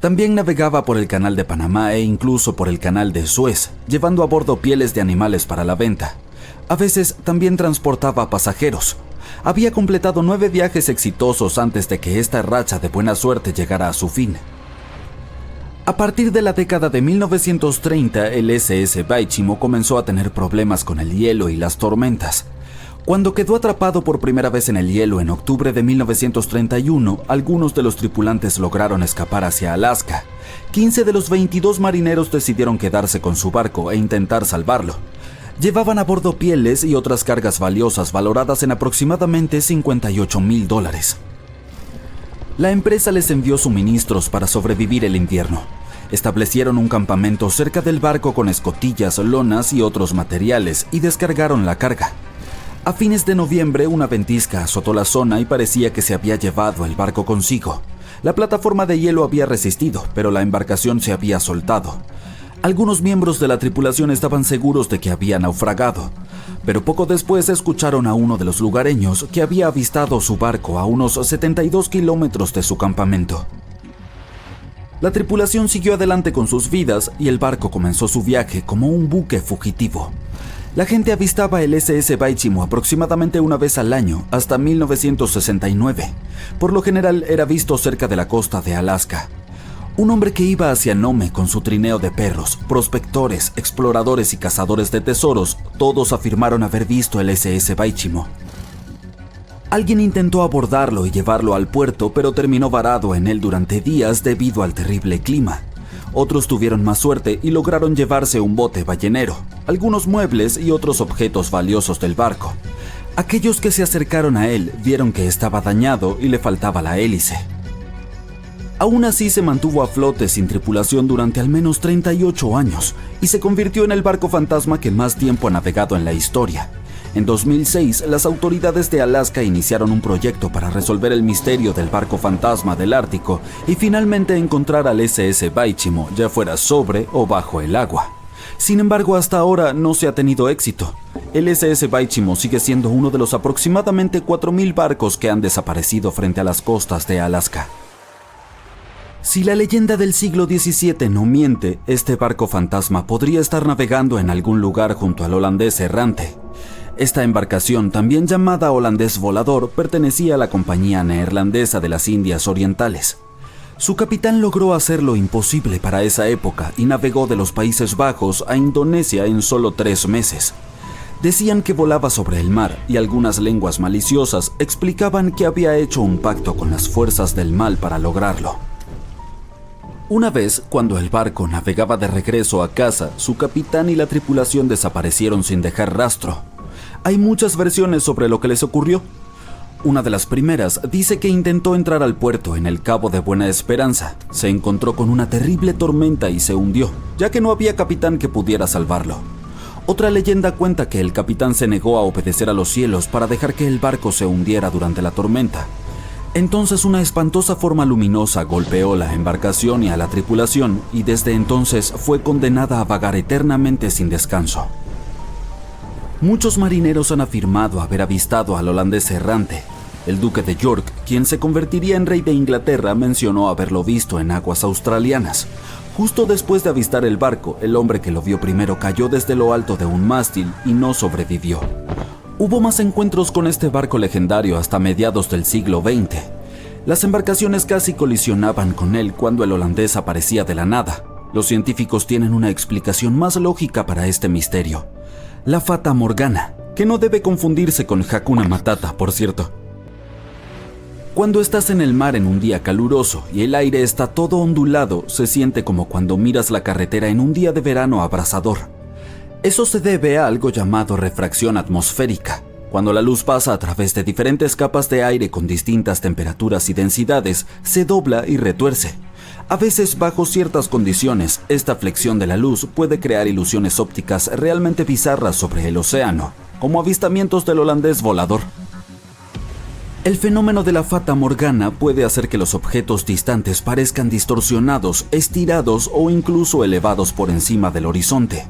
También navegaba por el Canal de Panamá e incluso por el Canal de Suez, llevando a bordo pieles de animales para la venta. A veces también transportaba pasajeros. Había completado 9 viajes exitosos antes de que esta racha de buena suerte llegara a su fin. A partir de la década de 1930, el SS Baichimo comenzó a tener problemas con el hielo y las tormentas. Cuando quedó atrapado por primera vez en el hielo en octubre de 1931, algunos de los tripulantes lograron escapar hacia Alaska. 15 de los 22 marineros decidieron quedarse con su barco e intentar salvarlo. Llevaban a bordo pieles y otras cargas valiosas valoradas en aproximadamente $58,000. La empresa les envió suministros para sobrevivir el invierno. Establecieron un campamento cerca del barco con escotillas, lonas y otros materiales y descargaron la carga. A fines de noviembre, una ventisca azotó la zona y parecía que se había llevado el barco consigo. La plataforma de hielo había resistido, pero la embarcación se había soltado. Algunos miembros de la tripulación estaban seguros de que había naufragado, pero poco después escucharon a uno de los lugareños que había avistado su barco a unos 72 kilómetros de su campamento. La tripulación siguió adelante con sus vidas y el barco comenzó su viaje como un buque fugitivo. La gente avistaba el SS Baichimo aproximadamente una vez al año hasta 1969. Por lo general era visto cerca de la costa de Alaska. Un hombre que iba hacia Nome con su trineo de perros, prospectores, exploradores y cazadores de tesoros, todos afirmaron haber visto el SS Baichimo. Alguien intentó abordarlo y llevarlo al puerto, pero terminó varado en él durante días debido al terrible clima. Otros tuvieron más suerte y lograron llevarse un bote ballenero, algunos muebles y otros objetos valiosos del barco. Aquellos que se acercaron a él vieron que estaba dañado y le faltaba la hélice. Aún así se mantuvo a flote sin tripulación durante al menos 38 años y se convirtió en el barco fantasma que más tiempo ha navegado en la historia. En 2006, las autoridades de Alaska iniciaron un proyecto para resolver el misterio del barco fantasma del Ártico y finalmente encontrar al SS Baichimo, ya fuera sobre o bajo el agua. Sin embargo, hasta ahora no se ha tenido éxito. El SS Baichimo sigue siendo uno de los aproximadamente 4,000 barcos que han desaparecido frente a las costas de Alaska. Si la leyenda del siglo XVII no miente, este barco fantasma podría estar navegando en algún lugar junto al holandés errante. Esta embarcación, también llamada holandés volador, pertenecía a la Compañía Neerlandesa de las Indias Orientales. Su capitán logró hacer lo imposible para esa época y navegó de los Países Bajos a Indonesia en solo 3 meses. Decían que volaba sobre el mar y algunas lenguas maliciosas explicaban que había hecho un pacto con las fuerzas del mal para lograrlo. Una vez, cuando el barco navegaba de regreso a casa, su capitán y la tripulación desaparecieron sin dejar rastro. Hay muchas versiones sobre lo que les ocurrió. Una de las primeras dice que intentó entrar al puerto en el Cabo de Buena Esperanza. Se encontró con una terrible tormenta y se hundió, ya que no había capitán que pudiera salvarlo. Otra leyenda cuenta que el capitán se negó a obedecer a los cielos para dejar que el barco se hundiera durante la tormenta. Entonces una espantosa forma luminosa golpeó la embarcación y a la tripulación y desde entonces fue condenada a vagar eternamente sin descanso. Muchos marineros han afirmado haber avistado al holandés errante. El duque de York, quien se convertiría en rey de Inglaterra, mencionó haberlo visto en aguas australianas. Justo después de avistar el barco, el hombre que lo vio primero cayó desde lo alto de un mástil y no sobrevivió. Hubo más encuentros con este barco legendario hasta mediados del siglo XX. Las embarcaciones casi colisionaban con él cuando el holandés aparecía de la nada. Los científicos tienen una explicación más lógica para este misterio: la Fata Morgana, que no debe confundirse con Hakuna Matata, por cierto. Cuando estás en el mar en un día caluroso y el aire está todo ondulado, se siente como cuando miras la carretera en un día de verano abrasador. Eso se debe a algo llamado refracción atmosférica. Cuando la luz pasa a través de diferentes capas de aire con distintas temperaturas y densidades, se dobla y retuerce. A veces, bajo ciertas condiciones, esta flexión de la luz puede crear ilusiones ópticas realmente bizarras sobre el océano, como avistamientos del holandés volador. El fenómeno de la Fata Morgana puede hacer que los objetos distantes parezcan distorsionados, estirados o incluso elevados por encima del horizonte.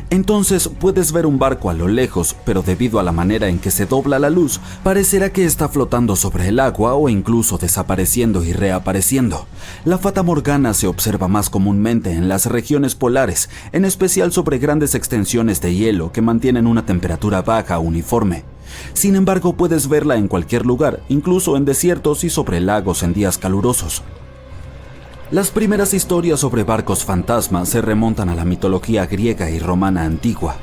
Entonces puedes ver un barco a lo lejos, pero debido a la manera en que se dobla la luz, parecerá que está flotando sobre el agua o incluso desapareciendo y reapareciendo. La Fata Morgana se observa más comúnmente en las regiones polares, en especial sobre grandes extensiones de hielo que mantienen una temperatura baja uniforme. Sin embargo, puedes verla en cualquier lugar, incluso en desiertos y sobre lagos en días calurosos. Las primeras historias sobre barcos fantasma se remontan a la mitología griega y romana antigua.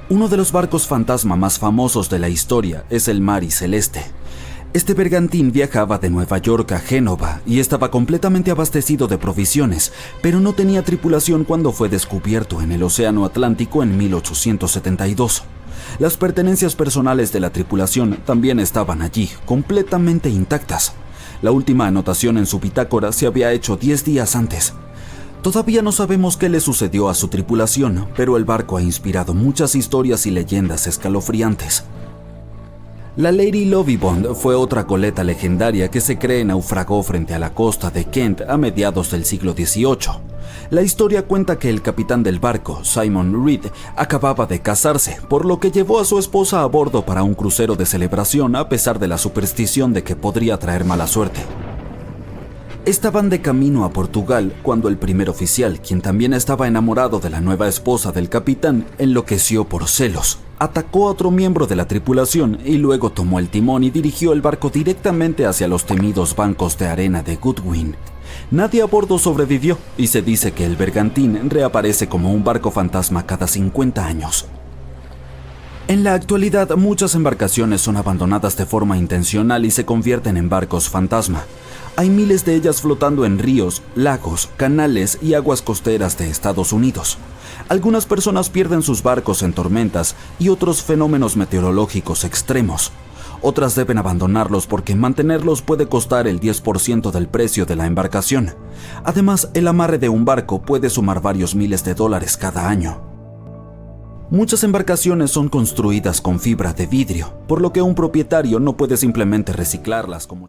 Uno de los barcos fantasma más famosos de la historia es el Mari Celeste. Este bergantín viajaba de Nueva York a Génova y estaba completamente abastecido de provisiones, pero no tenía tripulación cuando fue descubierto en el Océano Atlántico en 1872. Las pertenencias personales de la tripulación también estaban allí, completamente intactas. La última anotación en su bitácora se había hecho 10 días antes. Todavía no sabemos qué le sucedió a su tripulación, pero el barco ha inspirado muchas historias y leyendas escalofriantes. La Lady Lovibond fue otra goleta legendaria que se cree naufragó frente a la costa de Kent a mediados del siglo XVIII. La historia cuenta que el capitán del barco, Simon Reed, acababa de casarse, por lo que llevó a su esposa a bordo para un crucero de celebración a pesar de la superstición de que podría traer mala suerte. Estaban de camino a Portugal cuando el primer oficial, quien también estaba enamorado de la nueva esposa del capitán, enloqueció por celos. Atacó a otro miembro de la tripulación y luego tomó el timón y dirigió el barco directamente hacia los temidos bancos de arena de Goodwin. Nadie a bordo sobrevivió y se dice que el bergantín reaparece como un barco fantasma cada 50 años. En la actualidad, muchas embarcaciones son abandonadas de forma intencional y se convierten en barcos fantasma. Hay miles de ellas flotando en ríos, lagos, canales y aguas costeras de Estados Unidos. Algunas personas pierden sus barcos en tormentas y otros fenómenos meteorológicos extremos. Otras deben abandonarlos porque mantenerlos puede costar el 10% del precio de la embarcación. Además, el amarre de un barco puede sumar varios miles de dólares cada año. Muchas embarcaciones son construidas con fibra de vidrio, por lo que un propietario no puede simplemente reciclarlas como